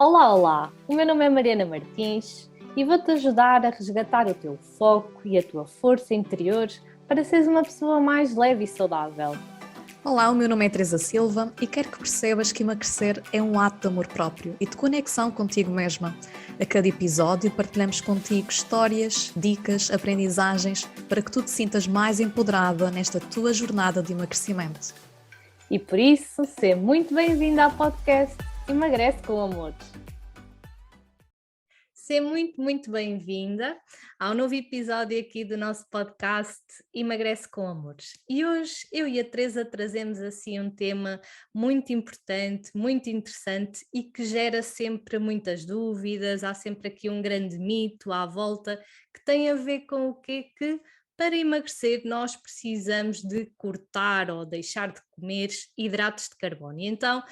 Olá, olá! O meu nome é Mariana Martins e vou-te ajudar a resgatar o teu foco e a tua força interior para seres uma pessoa mais leve e saudável. Olá, o meu nome é Teresa Silva e quero que percebas que emagrecer é um ato de amor próprio e de conexão contigo mesma. A cada episódio partilhamos contigo histórias, dicas, aprendizagens para que tu te sintas mais empoderada nesta tua jornada de emagrecimento. E por isso, seja muito bem-vinda ao podcast Emagrece com Amor. Seja muito bem-vinda ao novo episódio aqui do nosso podcast Emagrece com Amores. E hoje eu e a Teresa trazemos assim um tema muito importante, muito interessante e que gera sempre muitas dúvidas. Há sempre aqui um grande mito à volta que tem a ver com o quê? Que para emagrecer nós precisamos de cortar ou deixar de comer hidratos de carbono. E então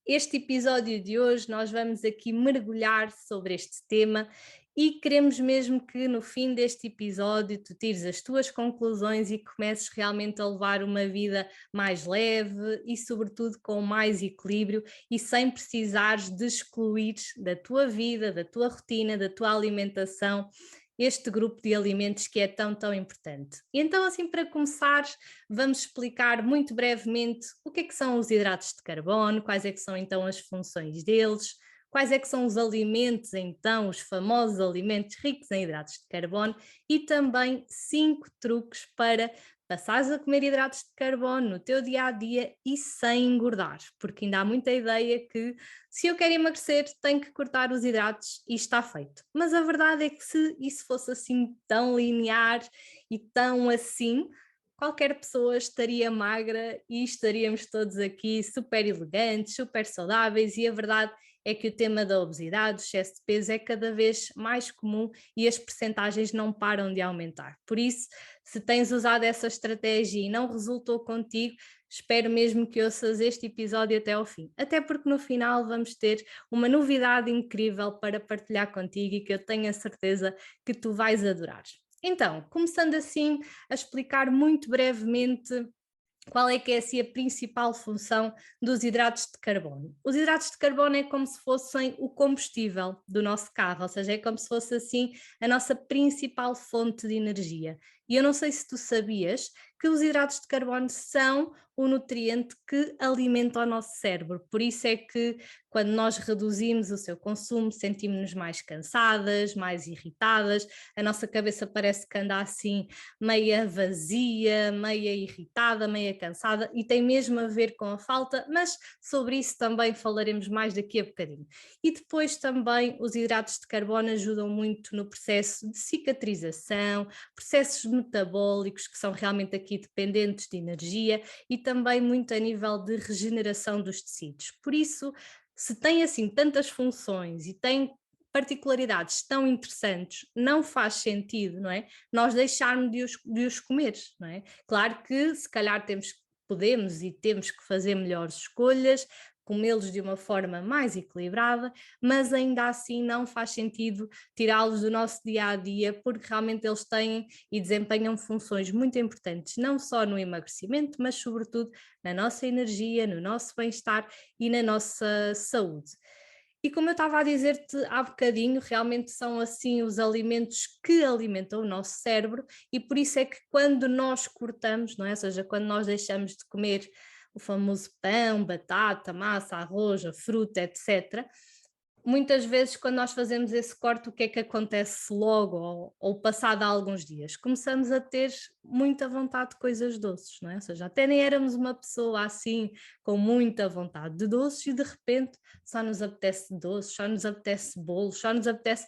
este episódio de hoje nós vamos aqui mergulhar sobre este tema e queremos mesmo que no fim deste episódio tu tires as tuas conclusões e comeces realmente a levar uma vida mais leve e sobretudo com mais equilíbrio e sem precisares de excluir da tua vida, da tua rotina, da tua alimentação este grupo de alimentos que é tão importante. E então, assim, para começar, vamos explicar muito brevemente o que são os hidratos de carbono, quais é que são então as funções deles, quais é que são os alimentos, então, os famosos alimentos ricos em hidratos de carbono e também 5 truques para passares a comer hidratos de carbono no teu dia-a-dia e sem engordar, porque ainda há muita ideia que se eu quero emagrecer tenho que cortar os hidratos e está feito. Mas a verdade é que se isso fosse assim tão linear e tão assim, qualquer pessoa estaria magra e estaríamos todos aqui super elegantes, super saudáveis e a verdade é que o tema da obesidade, o excesso de peso é cada vez mais comum e as percentagens não param de aumentar. Por isso, se tens usado essa estratégia e não resultou contigo, espero mesmo que ouças este episódio até ao fim. Até porque no final vamos ter uma novidade incrível para partilhar contigo e que eu tenho a certeza que tu vais adorar. Então, começando assim a explicar muito brevemente qual é que é assim a principal função dos hidratos de carbono? Os hidratos de carbono é como se fossem o combustível do nosso carro, ou seja, é como se fosse assim a nossa principal fonte de energia. E eu não sei se tu sabias que os hidratos de carbono são o nutriente que alimenta o nosso cérebro. Por isso é que quando nós reduzimos o seu consumo, sentimos-nos mais cansadas, mais irritadas, a nossa cabeça parece que anda assim meia vazia, meia irritada, meia cansada e tem mesmo a ver com a falta, mas sobre isso também falaremos mais daqui a bocadinho. E depois também os hidratos de carbono ajudam muito no processo de cicatrização, processos metabólicos que são realmente aqui dependentes de energia e também muito a nível de regeneração dos tecidos. Por isso, se tem assim tantas funções e tem particularidades tão interessantes, não faz sentido, não é? Nós deixarmos de os comer, não é? Claro que se calhar podemos e temos que fazer melhores escolhas, comê-los de uma forma mais equilibrada, mas ainda assim não faz sentido tirá-los do nosso dia a dia, porque realmente eles têm e desempenham funções muito importantes, não só no emagrecimento, mas sobretudo na nossa energia, no nosso bem-estar e na nossa saúde. E como eu estava a dizer-te há bocadinho, realmente são assim os alimentos que alimentam o nosso cérebro e por isso é que quando nós cortamos, não é? Ou seja, quando nós deixamos de comer o famoso pão, batata, massa, arroz, a fruta, etc., muitas vezes quando nós fazemos esse corte, o que é que acontece logo ou passado alguns dias? Começamos a ter muita vontade de coisas doces, não é? Ou seja, até nem éramos uma pessoa assim com muita vontade de doces e de repente só nos apetece doces, só nos apetece bolos, só nos apetece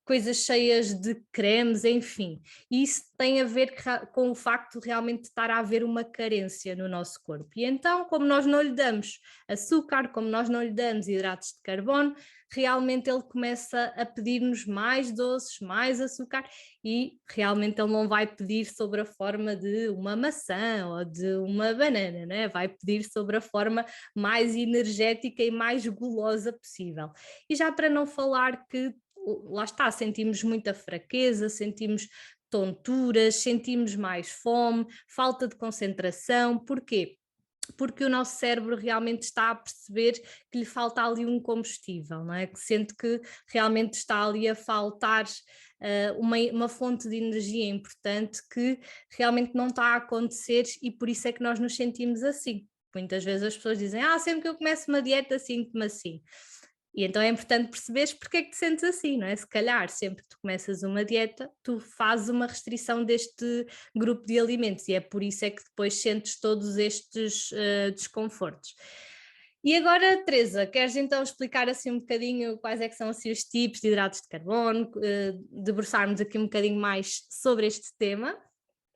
coisas cheias de cremes, enfim. E isso tem a ver com o facto de realmente estar a haver uma carência no nosso corpo. E então, como nós não lhe damos açúcar, como nós não lhe damos hidratos de carbono, realmente ele começa a pedir-nos mais doces, mais açúcar e realmente ele não vai pedir sobre a forma de uma maçã ou de uma banana, né? Vai pedir sobre a forma mais energética e mais gulosa possível. E já para não falar que, lá está, sentimos muita fraqueza, sentimos tonturas, sentimos mais fome, falta de concentração, porquê? porque o nosso cérebro realmente está a perceber que lhe falta ali um combustível, não é? Que sente que realmente está ali a faltar uma fonte de energia importante que realmente não está a acontecer e por isso é que nós nos sentimos assim. Muitas vezes as pessoas dizem, sempre que eu começo uma dieta sinto-me assim. E então é importante perceberes porque é que te sentes assim, não é? Se calhar, sempre que tu começas uma dieta, tu fazes uma restrição deste grupo de alimentos e é por isso é que depois sentes todos estes desconfortos. E agora, Teresa, queres então explicar assim um bocadinho quais é que são assim, os tipos de hidratos de carbono, debruçarmos aqui um bocadinho mais sobre este tema?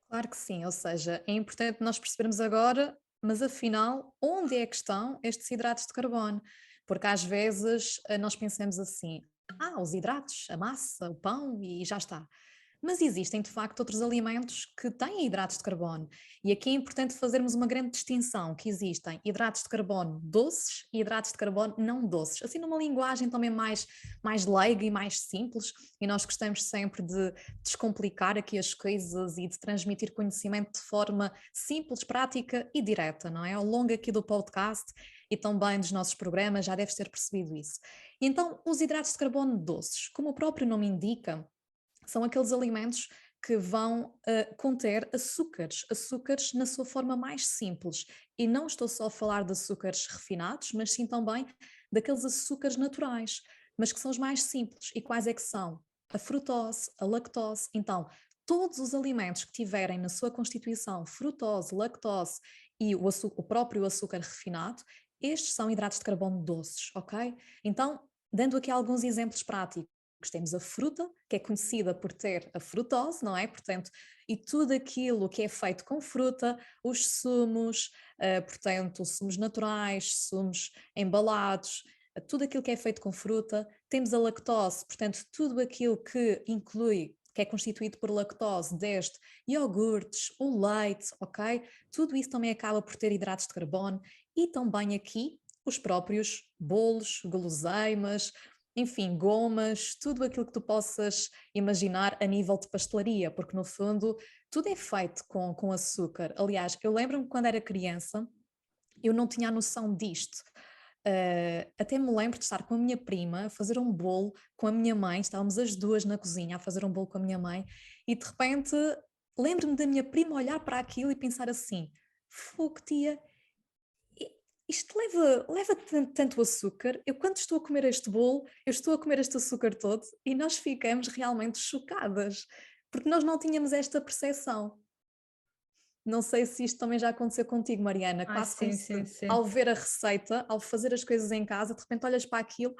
Claro que sim, ou seja, é importante nós percebermos agora, mas afinal, onde é que estão estes hidratos de carbono? Porque às vezes nós pensamos assim, os hidratos, a massa, o pão e já está. Mas existem de facto outros alimentos que têm hidratos de carbono. E aqui é importante fazermos uma grande distinção, que existem hidratos de carbono doces e hidratos de carbono não doces. Assim numa linguagem também mais leiga e mais simples, e nós gostamos sempre de descomplicar aqui as coisas e de transmitir conhecimento de forma simples, prática e direta, não é? Ao longo aqui do podcast e também dos nossos programas já deves ter percebido isso. Então, os hidratos de carbono doces, como o próprio nome indica, são aqueles alimentos que vão conter açúcares na sua forma mais simples. E não estou só a falar de açúcares refinados, mas sim também daqueles açúcares naturais, mas que são os mais simples. E quais é que são? A frutose, a lactose. Então, todos os alimentos que tiverem na sua constituição frutose, lactose e o próprio açúcar refinado, estes são hidratos de carbono doces, ok? Então, dando aqui alguns exemplos práticos, temos a fruta, que é conhecida por ter a frutose, não é? Portanto, e tudo aquilo que é feito com fruta, os sumos, portanto, sumos naturais, sumos embalados, tudo aquilo que é feito com fruta. Temos a lactose, portanto, tudo aquilo que inclui, que é constituído por lactose, desde iogurtes, o leite, ok? Tudo isso também acaba por ter hidratos de carbono e também aqui os próprios bolos, guloseimas, enfim, gomas, tudo aquilo que tu possas imaginar a nível de pastelaria, porque no fundo tudo é feito com açúcar. Aliás, eu lembro-me quando era criança, eu não tinha a noção disto. Até me lembro de estar com a minha prima a fazer um bolo com a minha mãe, estávamos as duas na cozinha a fazer um bolo com a minha mãe, e de repente lembro-me da minha prima olhar para aquilo e pensar assim: fogo, tia, isto leva tanto açúcar, eu quando estou a comer este bolo, eu estou a comer este açúcar todo e nós ficamos realmente chocadas, porque nós não tínhamos esta percepção. Não sei se isto também já aconteceu contigo, Mariana, Ai, quase como sim, se sim, sim. ao ver a receita, ao fazer as coisas em casa, de repente olhas para aquilo,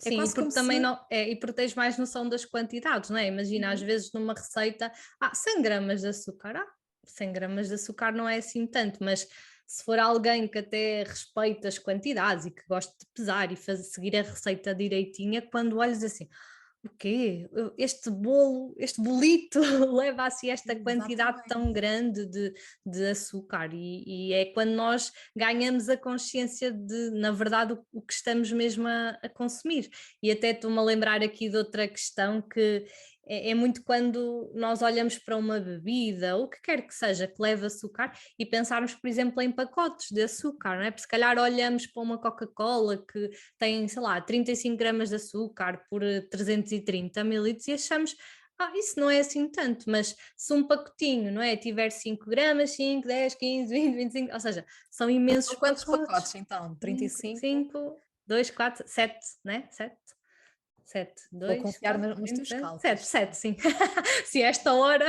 é Sim, e quase como porque se... também não, e porque tens mais noção das quantidades, não é? Imagina, às Uhum. vezes numa receita, 100 gramas de açúcar, 100 gramas de açúcar não é assim tanto, mas se for alguém que até respeita as quantidades e que gosta de pesar e seguir a receita direitinha, quando olhas assim, o quê? Este bolo, este bolito leva assim esta quantidade tão Exatamente. grande de açúcar e é quando nós ganhamos a consciência de, na verdade, o que estamos mesmo a consumir. E até estou-me a lembrar aqui de outra questão que é muito quando nós olhamos para uma bebida, ou o que quer que seja, que leve açúcar, e pensarmos, por exemplo, em pacotes de açúcar, não é? Porque se calhar olhamos para uma Coca-Cola que tem, sei lá, 35 gramas de açúcar por 330 mililitros e achamos, isso não é assim tanto, mas se um pacotinho, não é, tiver 5 gramas, 5, 10, 15, 20, 25, ou seja, são imensos São quantos pacotes. pacotes então? 5, 35? 5, 2, 4, 7, né? 7. 7, Vou 2, confiar 4, nos teus 7, cálculos. 7, sim. Se esta hora.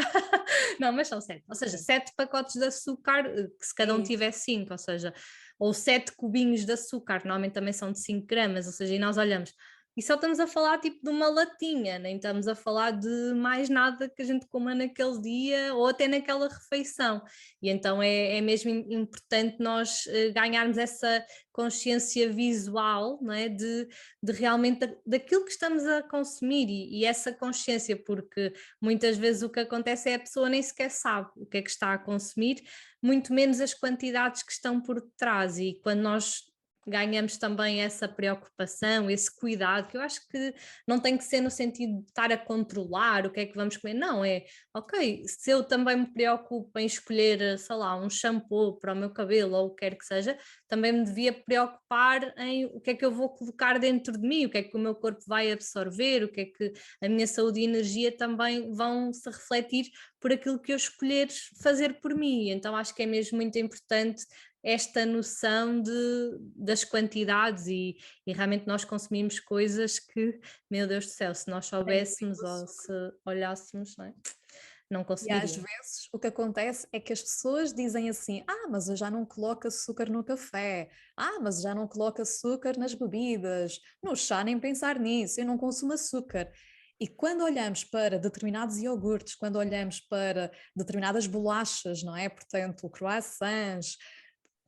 Não, mas são 7. Ou seja, Ok. 7 pacotes de açúcar, que se É cada um isso. tiver 5, ou seja, ou 7 cubinhos de açúcar, normalmente também são de 5 gramas, ou seja, e nós olhamos. E só estamos a falar tipo de uma latinha, nem estamos a falar de mais nada que a gente coma naquele dia ou até naquela refeição. E então é mesmo importante nós ganharmos essa consciência visual, não é? De realmente daquilo que estamos a consumir e essa consciência, porque muitas vezes o que acontece é a pessoa nem sequer sabe o que é que está a consumir, muito menos as quantidades que estão por trás, e quando nós ganhamos também essa preocupação, esse cuidado, que eu acho que não tem que ser no sentido de estar a controlar o que é que vamos comer, não, é ok, se eu também me preocupo em escolher, sei lá, um shampoo para o meu cabelo ou o que quer que seja, também me devia preocupar em o que é que eu vou colocar dentro de mim, o que é que o meu corpo vai absorver, o que é que a minha saúde e energia também vão se refletir por aquilo que eu escolher fazer por mim. Então acho que é mesmo muito importante esta noção das quantidades e realmente nós consumimos coisas que, meu Deus do céu, se nós Tem soubéssemos muito ou se açúcar. olhássemos, não é? Não E às conseguiríamos. vezes o que acontece é que as pessoas dizem assim: ah, mas eu já não coloco açúcar no café, ah, mas já não coloco açúcar nas bebidas, no chá nem pensar nisso, eu não consumo açúcar. E quando olhamos para determinados iogurtes, quando olhamos para determinadas bolachas, não é? Portanto, croissants,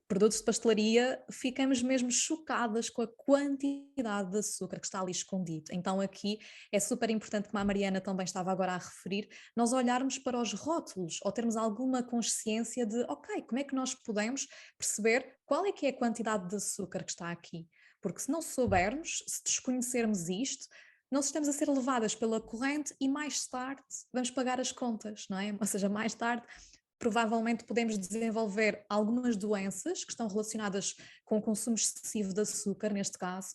produtos de pastelaria, ficamos mesmo chocadas com a quantidade de açúcar que está ali escondido. Então aqui é super importante, como a Mariana também estava agora a referir, nós olharmos para os rótulos ou termos alguma consciência de, ok, como é que nós podemos perceber qual é que é a quantidade de açúcar que está aqui? Porque se não soubermos, se desconhecermos isto, nós estamos a ser levadas pela corrente e mais tarde vamos pagar as contas, não é? Ou seja, mais tarde provavelmente podemos desenvolver algumas doenças que estão relacionadas com o consumo excessivo de açúcar, neste caso,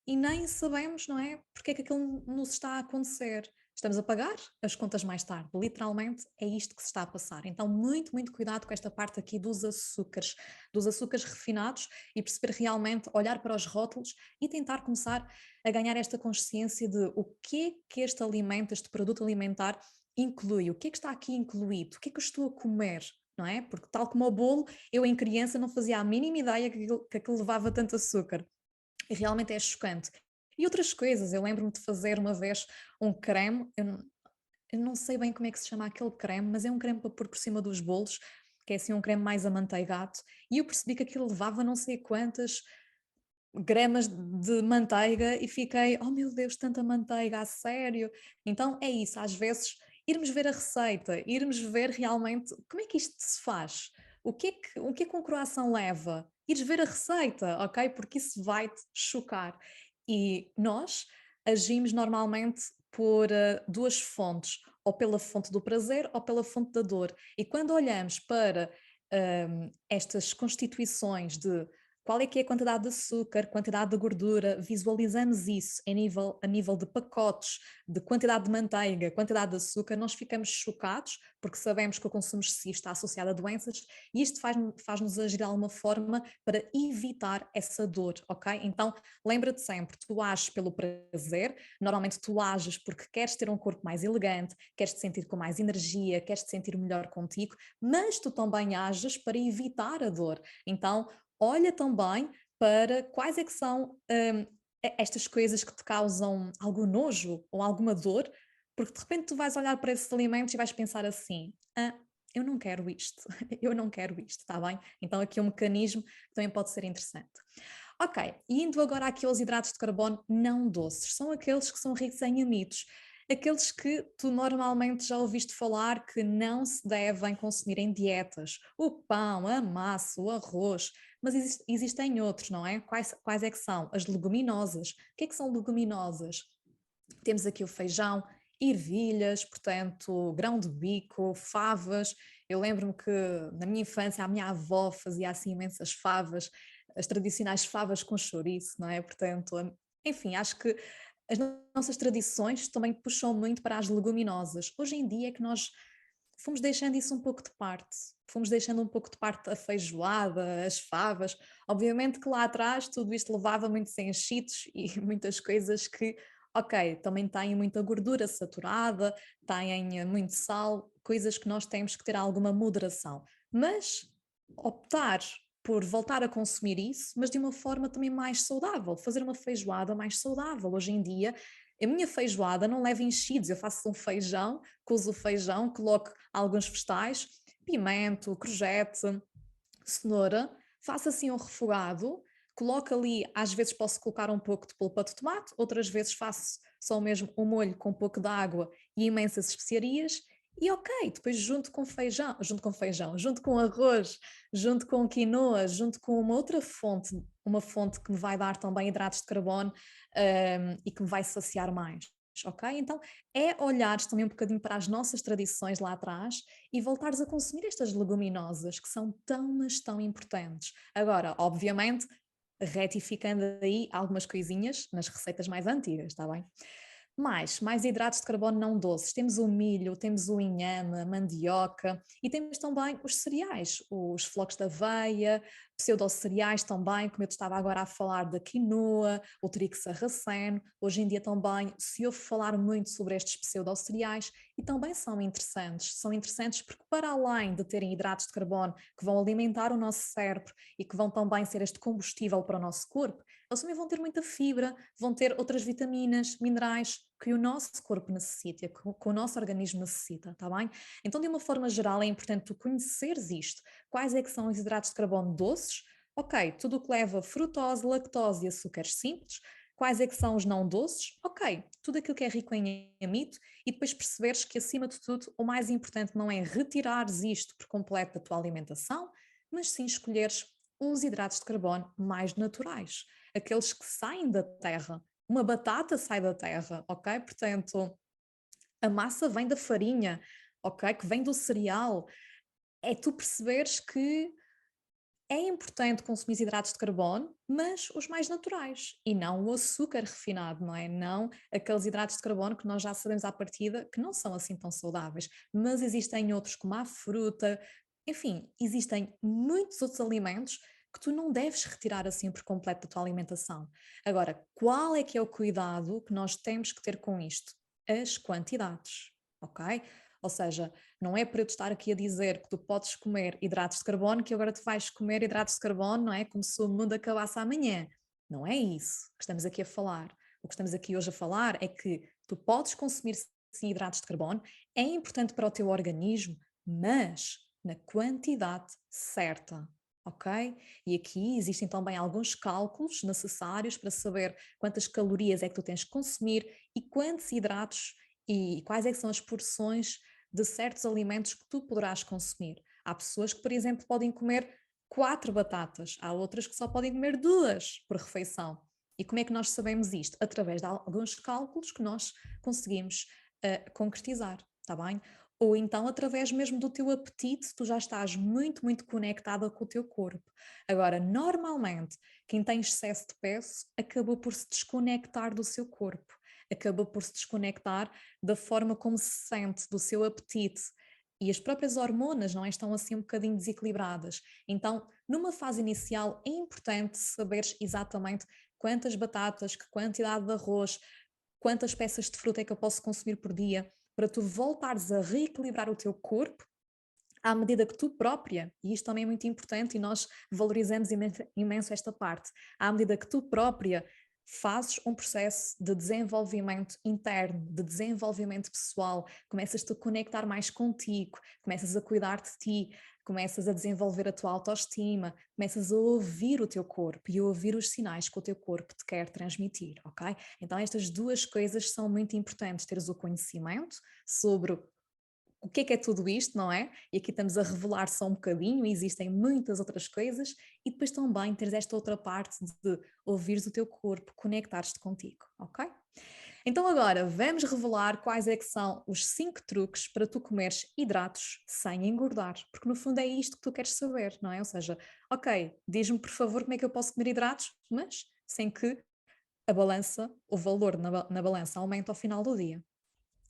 e nem sabemos, não é, porque é que aquilo nos está a acontecer. Estamos a pagar as contas mais tarde, literalmente é isto que se está a passar. Então, muito, muito cuidado com esta parte aqui dos açúcares refinados e perceber realmente, olhar para os rótulos e tentar começar a ganhar esta consciência de o que é que este alimento, este produto alimentar inclui, o que é que está aqui incluído, o que é que eu estou a comer, não é? Porque tal como o bolo, eu em criança não fazia a mínima ideia que aquilo levava tanto açúcar e realmente é chocante. E outras coisas, eu lembro-me de fazer uma vez um creme, eu não sei bem como é que se chama aquele creme, mas é um creme para pôr por cima dos bolos, que é assim um creme mais amanteigado, e eu percebi que aquilo levava não sei quantas gramas de manteiga e fiquei, oh meu Deus, tanta manteiga, a sério? Então é isso, às vezes irmos ver a receita, irmos ver realmente como é que isto se faz, o que é que um croissant leva, ires ver a receita, ok? Porque isso vai-te chocar. E nós agimos normalmente por duas fontes, ou pela fonte do prazer ou pela fonte da dor. E quando olhamos para estas constituições de qual é que é a quantidade de açúcar, quantidade de gordura, visualizamos isso a nível de pacotes, de quantidade de manteiga, quantidade de açúcar, nós ficamos chocados porque sabemos que o consumo excessivo está associado a doenças e isto faz-nos agir de alguma forma para evitar essa dor, ok? Então lembra-te sempre, tu ages pelo prazer, normalmente tu ages porque queres ter um corpo mais elegante, queres te sentir com mais energia, queres te sentir melhor contigo, mas tu também ages para evitar a dor. Então olha também para quais é que são estas coisas que te causam algum nojo ou alguma dor, porque de repente tu vais olhar para esses alimentos e vais pensar assim: ah, eu não quero isto, eu não quero isto, está bem? Então aqui um mecanismo que também pode ser interessante. Ok, e indo agora aqui aos hidratos de carbono não doces, são aqueles que são ricos em amidos, aqueles que tu normalmente já ouviste falar que não se devem consumir em dietas, o pão, a massa, o arroz, mas existem outros, não é? Quais é que são? As leguminosas. O que é que são leguminosas? Temos aqui o feijão, ervilhas, portanto, grão de bico, favas. Eu lembro-me que na minha infância a minha avó fazia assim imensas favas, as tradicionais favas com chouriço, não é? Portanto, enfim, acho que as nossas tradições também puxam muito para as leguminosas. Hoje em dia é que nós fomos deixando isso um pouco de parte. Fomos deixando um pouco de parte a feijoada, as favas. Obviamente que lá atrás tudo isto levava muitos enchidos e muitas coisas que, ok, também têm muita gordura saturada, têm muito sal, coisas que nós temos que ter alguma moderação. Mas optar por voltar a consumir isso, mas de uma forma também mais saudável, fazer uma feijoada mais saudável. Hoje em dia, a minha feijoada não leva enchidos, eu faço um feijão, cozo o feijão, coloco alguns vegetais, pimento, courgette, cenoura, faço assim um refogado, coloco ali, às vezes posso colocar um pouco de polpa de tomate, outras vezes faço só mesmo um molho com um pouco de água e imensas especiarias E ok, depois junto com arroz, junto com quinoa, junto com uma fonte que me vai dar também hidratos de carbono, e que me vai saciar mais. Ok? Então é olhares também um bocadinho para as nossas tradições lá atrás e voltares a consumir estas leguminosas que são tão, mas tão importantes. Agora, obviamente, retificando aí algumas coisinhas nas receitas mais antigas, está bem? Mais hidratos de carbono não doces. Temos o milho, temos o inhame, a mandioca e temos também os cereais, os flocos de aveia, pseudocereais também, como eu te estava agora a falar da quinoa, o trigo sarraceno. Hoje em dia também se ouve falar muito sobre estes pseudocereais e também são interessantes. São interessantes porque para além de terem hidratos de carbono que vão alimentar o nosso cérebro e que vão também ser este combustível para o nosso corpo, eles também vão ter muita fibra, vão ter outras vitaminas, minerais que o nosso corpo necessita, que o nosso organismo necessita, está bem? Então, de uma forma geral, é importante tu conheceres isto. Quais é que são os hidratos de carbono doces? Ok, tudo o que leva frutose, lactose e açúcares simples. Quais é que são os não doces? Ok, tudo aquilo que é rico em amido e depois perceberes que, acima de tudo, o mais importante não é retirares isto por completo da tua alimentação, mas sim escolheres os hidratos de carbono mais naturais, aqueles que saem da terra. Uma batata sai da terra, ok? Portanto, a massa vem da farinha, ok? Que vem do cereal. É tu perceberes que é importante consumir hidratos de carbono, mas os mais naturais e não o açúcar refinado, não é? Não aqueles hidratos de carbono que nós já sabemos à partida que não são assim tão saudáveis, mas existem outros como a fruta, enfim, existem muitos outros alimentos que tu não deves retirar assim por completo da tua alimentação. Agora, qual é que é o cuidado que nós temos que ter com isto? As quantidades, ok? Ou seja, não é para eu te estar aqui a dizer que tu podes comer hidratos de carbono que agora tu vais comer hidratos de carbono, não é? Como se o mundo acabasse amanhã. Não é isso que estamos aqui a falar. O que estamos aqui hoje a falar é que tu podes consumir sim hidratos de carbono, é importante para o teu organismo, mas na quantidade certa, ok? E aqui existem também alguns cálculos necessários para saber quantas calorias é que tu tens que consumir e quantos hidratos e quais é que são as porções de certos alimentos que tu poderás consumir. Há pessoas que, por exemplo, podem comer 4 batatas, há outras que só podem comer 2 por refeição. E como é que nós sabemos isto? Através de alguns cálculos que nós conseguimos concretizar, está bem? Ou então através mesmo do teu apetite, tu já estás muito, muito conectada com o teu corpo. Agora, normalmente, quem tem excesso de peso acaba por se desconectar do seu corpo, acaba por se desconectar da forma como se sente, do seu apetite. E as próprias hormonas não é? Estão assim um bocadinho desequilibradas. Então, numa fase inicial, é importante saberes exatamente quantas batatas, que quantidade de arroz, quantas peças de fruta é que eu posso consumir por dia, para tu voltares a reequilibrar o teu corpo à medida que tu própria, e isto também é muito importante e nós valorizamos imenso esta parte, à medida que tu própria fazes um processo de desenvolvimento interno, de desenvolvimento pessoal, começas-te a conectar mais contigo, começas a cuidar de ti, começas a desenvolver a tua autoestima, começas a ouvir o teu corpo e a ouvir os sinais que o teu corpo te quer transmitir, ok? Então estas duas coisas são muito importantes, teres o conhecimento sobre o que é tudo isto, não é? E aqui estamos a revelar só um bocadinho, e existem muitas outras coisas, e depois também teres esta outra parte de ouvires o teu corpo, conectares-te contigo, ok? Então agora vamos revelar quais é que são os 5 truques para tu comeres hidratos sem engordar, porque no fundo é isto que tu queres saber, não é? Ou seja, ok, diz-me por favor como é que eu posso comer hidratos, mas sem que a balança, o valor na balança aumente ao final do dia.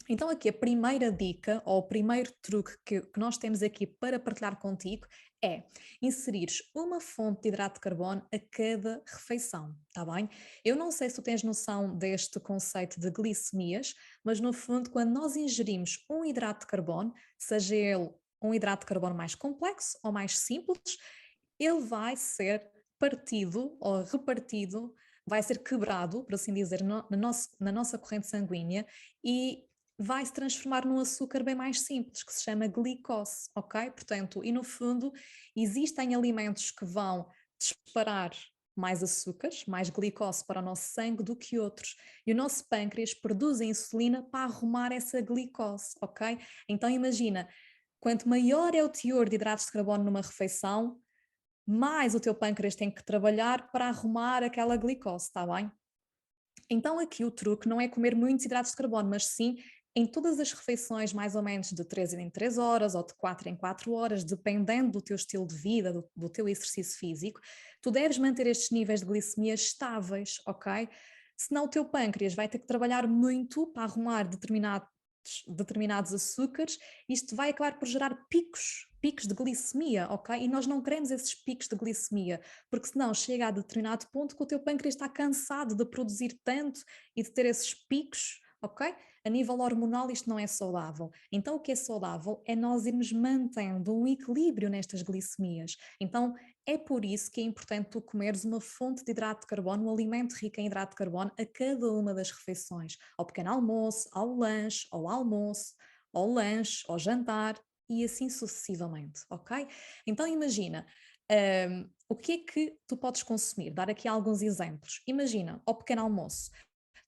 Então, aqui a primeira dica ou o primeiro truque que nós temos aqui para partilhar contigo é inserires uma fonte de hidrato de carbono a cada refeição, está bem? Eu não sei se tu tens noção deste conceito de glicemias, mas no fundo, quando nós ingerimos um hidrato de carbono, seja ele um hidrato de carbono mais complexo ou mais simples, ele vai ser partido ou repartido, vai ser quebrado, por assim dizer, na nossa corrente sanguínea e vai se transformar num açúcar bem mais simples, que se chama glicose, ok? Portanto, e no fundo, existem alimentos que vão disparar mais açúcares, mais glicose para o nosso sangue do que outros. E o nosso pâncreas produz a insulina para arrumar essa glicose, ok? Então imagina, quanto maior é o teor de hidratos de carbono numa refeição, mais o teu pâncreas tem que trabalhar para arrumar aquela glicose, está bem? Então aqui o truque não é comer muitos hidratos de carbono, mas sim em todas as refeições, mais ou menos de 3 em 3 horas ou de 4 em 4 horas, dependendo do teu estilo de vida, do teu exercício físico, tu deves manter estes níveis de glicemia estáveis, ok? Senão o teu pâncreas vai ter que trabalhar muito para arrumar determinados açúcares, isto vai acabar por gerar picos de glicemia, ok? E nós não queremos esses picos de glicemia, porque senão chega a determinado ponto que o teu pâncreas está cansado de produzir tanto e de ter esses picos, ok? A nível hormonal isto não é saudável. Então o que é saudável é nós irmos mantendo um equilíbrio nestas glicemias. Então é por isso que é importante tu comeres uma fonte de hidrato de carbono, um alimento rico em hidrato de carbono a cada uma das refeições, ao pequeno almoço, ao lanche, ao almoço, ao lanche, ao jantar e assim sucessivamente, ok? Então imagina, o que é que tu podes consumir? Dar aqui alguns exemplos. Imagina, ao pequeno almoço,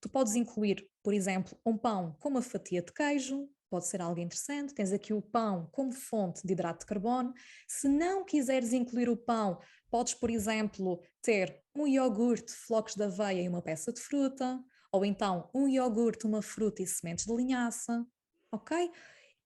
tu podes incluir, por exemplo, um pão com uma fatia de queijo, pode ser algo interessante. Tens aqui o pão como fonte de hidrato de carbono. Se não quiseres incluir o pão, podes, por exemplo, ter um iogurte, flocos de aveia e uma peça de fruta, ou então um iogurte, uma fruta e sementes de linhaça, ok?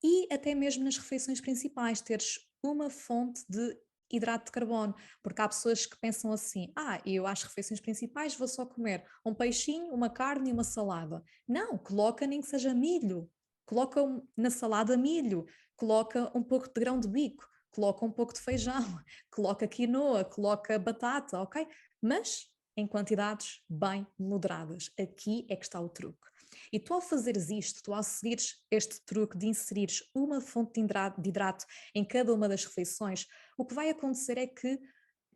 E até mesmo nas refeições principais, teres uma fonte de hidrato de carbono, porque há pessoas que pensam assim, eu às refeições principais vou só comer um peixinho, uma carne e uma salada. Não, coloca nem que seja milho, coloca na salada milho, coloca um pouco de grão de bico, coloca um pouco de feijão, coloca quinoa, coloca batata, ok? Mas em quantidades bem moderadas. Aqui é que está o truque. E tu ao fazeres isto, tu ao seguires este truque de inserires uma fonte de hidrato em cada uma das refeições, o que vai acontecer é que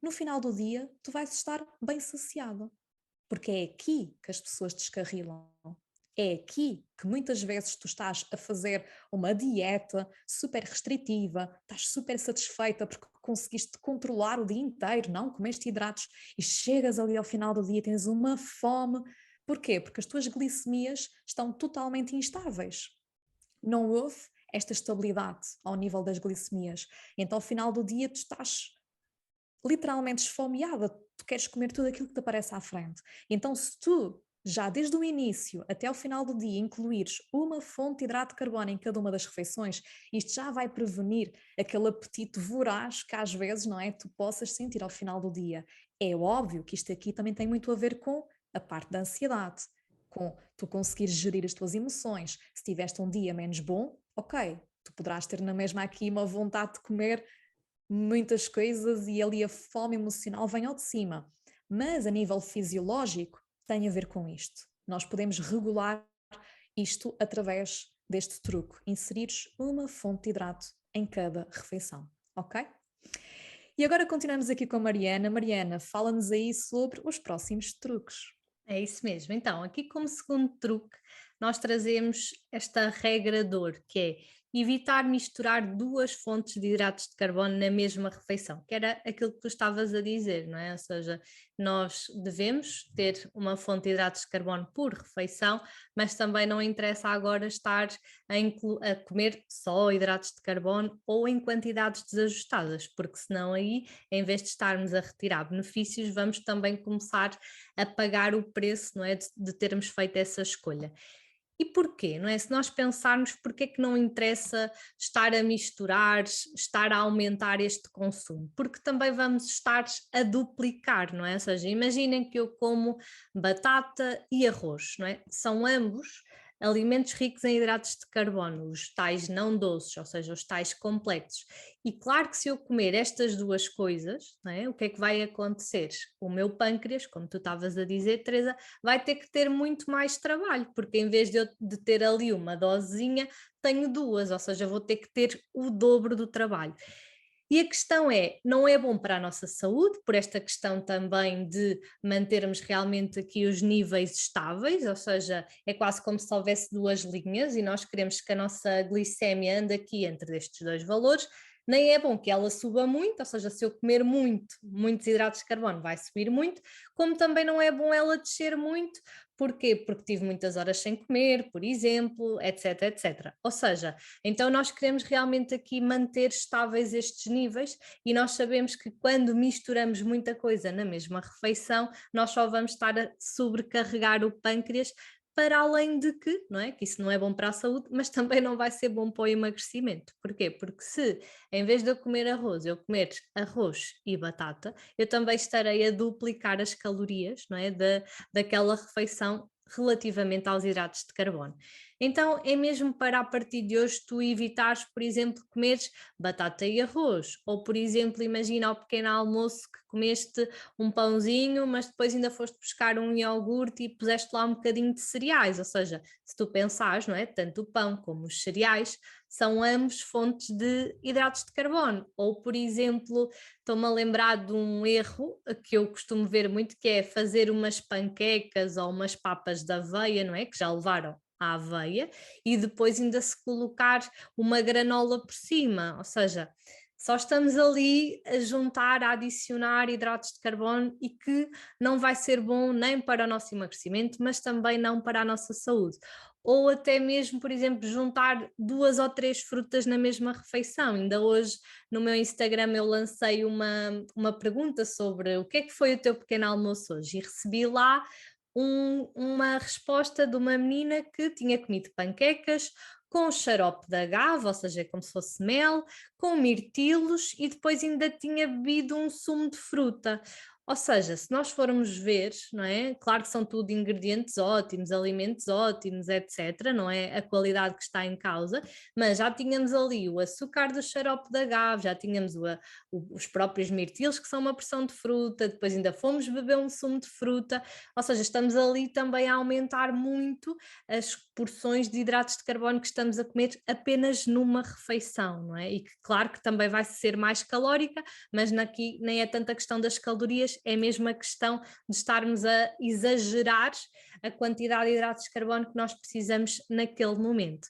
no final do dia tu vais estar bem saciada. Porque é aqui que as pessoas descarrilam. É aqui que muitas vezes tu estás a fazer uma dieta super restritiva, estás super satisfeita porque conseguiste controlar o dia inteiro, não comeste hidratos e chegas ali ao final do dia e tens uma fome. Porquê? Porque as tuas glicemias estão totalmente instáveis. Não houve esta estabilidade ao nível das glicemias. Então ao final do dia tu estás literalmente esfomeada, tu queres comer tudo aquilo que te aparece à frente. Então se tu já desde o início até ao final do dia incluires uma fonte de hidrato de carbono em cada uma das refeições, isto já vai prevenir aquele apetite voraz que às vezes, não é, tu possas sentir ao final do dia. É óbvio que isto aqui também tem muito a ver com a parte da ansiedade, com tu conseguires gerir as tuas emoções. Se tiveste um dia menos bom, ok, tu poderás ter na mesma aqui uma vontade de comer muitas coisas e ali a fome emocional vem ao de cima. Mas a nível fisiológico tem a ver com isto. Nós podemos regular isto através deste truque, inserires uma fonte de hidrato em cada refeição, ok? E agora continuamos aqui com a Mariana. Mariana, fala-nos aí sobre os próximos truques. É isso mesmo. Então, aqui como segundo truque, nós trazemos esta regra de ouro, que é evitar misturar duas fontes de hidratos de carbono na mesma refeição, que era aquilo que tu estavas a dizer, não é? Ou seja, nós devemos ter uma fonte de hidratos de carbono por refeição, mas também não interessa agora estar a comer só hidratos de carbono ou em quantidades desajustadas, porque senão aí, em vez de estarmos a retirar benefícios, vamos também começar a pagar o preço, não é, de termos feito essa escolha. E porquê, não é? Se nós pensarmos porque é que não interessa estar a misturar, estar a aumentar este consumo, porque também vamos estar a duplicar, não é? Ou seja, imaginem que eu como batata e arroz, não é? São ambos alimentos ricos em hidratos de carbono, os tais não doces, ou seja, os tais completos. E claro que se eu comer estas duas coisas, não é? O que é que vai acontecer? O meu pâncreas, como tu estavas a dizer, Teresa, vai ter que ter muito mais trabalho, porque em vez de ter ali uma dosezinha, tenho duas, ou seja, vou ter que ter o dobro do trabalho. E a questão é, não é bom para a nossa saúde, por esta questão também de mantermos realmente aqui os níveis estáveis, ou seja, é quase como se houvesse duas linhas e nós queremos que a nossa glicémia ande aqui entre estes dois valores, nem é bom que ela suba muito, ou seja, se eu comer muitos hidratos de carbono vai subir muito, como também não é bom ela descer muito. Porquê? Porque tive muitas horas sem comer, por exemplo, etc, etc. Ou seja, então nós queremos realmente aqui manter estáveis estes níveis e nós sabemos que quando misturamos muita coisa na mesma refeição, nós só vamos estar a sobrecarregar o pâncreas, para além de que, não é? Que isso não é bom para a saúde, mas também não vai ser bom para o emagrecimento. Porquê? Porque se em vez de eu comer arroz, eu comer arroz e batata, eu também estarei a duplicar as calorias, não é? Daquela refeição relativamente aos hidratos de carbono. Então é mesmo para a partir de hoje tu evitares, por exemplo, comeres batata e arroz, ou por exemplo, imagina ao pequeno almoço que comeste um pãozinho, mas depois ainda foste buscar um iogurte e puseste lá um bocadinho de cereais, ou seja, se tu pensares, não é? Tanto o pão como os cereais são ambos fontes de hidratos de carbono. Ou, por exemplo, estou-me a lembrar de um erro que eu costumo ver muito, que é fazer umas panquecas ou umas papas de aveia, não é? Que já levaram à aveia, e depois ainda se colocar uma granola por cima, ou seja, só estamos ali a juntar, a adicionar hidratos de carbono e que não vai ser bom nem para o nosso emagrecimento, mas também não para a nossa saúde. Ou até mesmo, por exemplo, juntar 2 ou 3 frutas na mesma refeição. Ainda hoje no meu Instagram eu lancei uma pergunta sobre o que é que foi o teu pequeno almoço hoje e recebi lá uma resposta de uma menina que tinha comido panquecas com xarope de agave, ou seja, como se fosse mel, com mirtilos e depois ainda tinha bebido um sumo de fruta. Ou seja, se nós formos ver, não é? Claro que são tudo ingredientes ótimos, alimentos ótimos, etc. Não é a qualidade que está em causa, mas já tínhamos ali o açúcar do xarope de agave, já tínhamos os próprios mirtilos, que são uma porção de fruta, depois ainda fomos beber um sumo de fruta, ou seja, estamos ali também a aumentar muito as porções de hidratos de carbono que estamos a comer apenas numa refeição, não é? E que claro que também vai ser mais calórica, mas aqui nem é tanta questão das calorias, é mesmo a questão de estarmos a exagerar a quantidade de hidratos de carbono que nós precisamos naquele momento.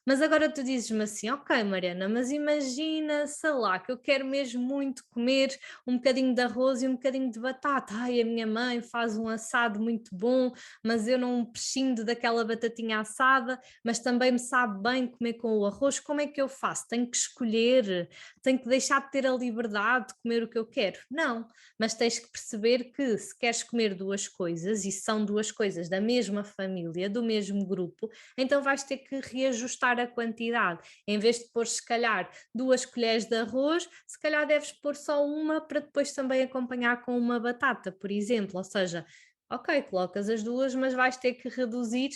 Mas agora tu dizes-me assim, ok Mariana, mas imagina, sei lá, que eu quero mesmo muito comer um bocadinho de arroz e um bocadinho de batata. Ai, a minha mãe faz um assado muito bom, mas eu não prescindo daquela batatinha assada, mas também me sabe bem comer com o arroz. Como é que eu faço? Tenho que escolher, tenho que deixar de ter a liberdade de comer o que eu quero? Não, mas tens que perceber que se queres comer 2 coisas e são 2 coisas da mesma família, do mesmo grupo, então vais ter que reajustar a quantidade. Em vez de pôr, se calhar, 2 colheres de arroz, se calhar deves pôr só uma para depois também acompanhar com uma batata, por exemplo. Ou seja, ok, colocas as duas, mas vais ter que reduzir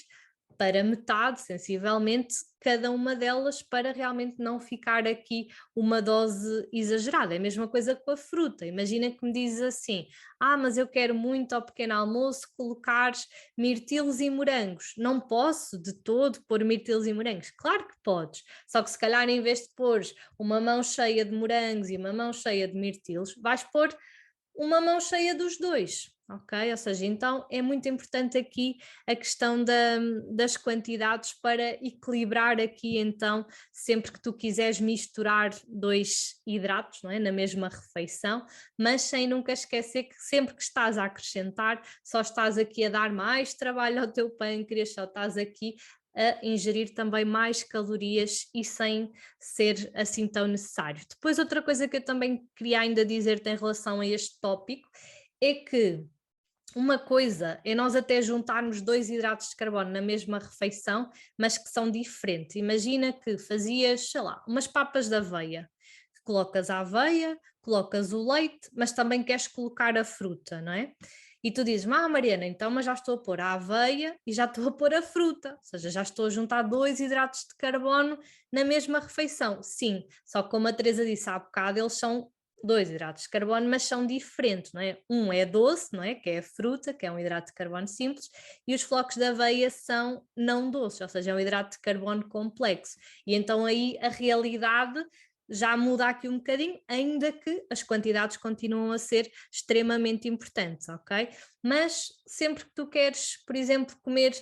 para metade, sensivelmente, cada uma delas para realmente não ficar aqui uma dose exagerada. É a mesma coisa com a fruta. Imagina que me dizes assim: ah, mas eu quero muito ao pequeno almoço colocares mirtilos e morangos. Não posso de todo pôr mirtilos e morangos. Claro que podes, só que se calhar em vez de pôres uma mão cheia de morangos e uma mão cheia de mirtilos, vais pôr uma mão cheia dos dois, ok? Ou seja, então é muito importante aqui a questão das quantidades para equilibrar aqui, então, sempre que tu quiseres misturar 2 hidratos, não é? Na mesma refeição, mas sem nunca esquecer que sempre que estás a acrescentar, só estás aqui a dar mais trabalho ao teu pâncreas, só estás aqui a ingerir também mais calorias e sem ser assim tão necessário. Depois, outra coisa que eu também queria ainda dizer-te em relação a este tópico é que uma coisa é nós até juntarmos 2 hidratos de carbono na mesma refeição, mas que são diferentes. Imagina que fazias, sei lá, umas papas de aveia, que colocas a aveia, colocas o leite, mas também queres colocar a fruta, não é? E tu dizes, Mariana, então, mas já estou a pôr a aveia e já estou a pôr a fruta, ou seja, já estou a juntar 2 hidratos de carbono na mesma refeição. Sim, só que como a Teresa disse há bocado, eles são 2 hidratos de carbono, mas são diferentes, não é? Um é doce, não é? Que é a fruta, que é um hidrato de carbono simples, e os flocos de aveia são não doces, ou seja, é um hidrato de carbono complexo. E então aí a realidade já muda aqui um bocadinho, ainda que as quantidades continuam a ser extremamente importantes, ok? Mas sempre que tu queres, por exemplo, comer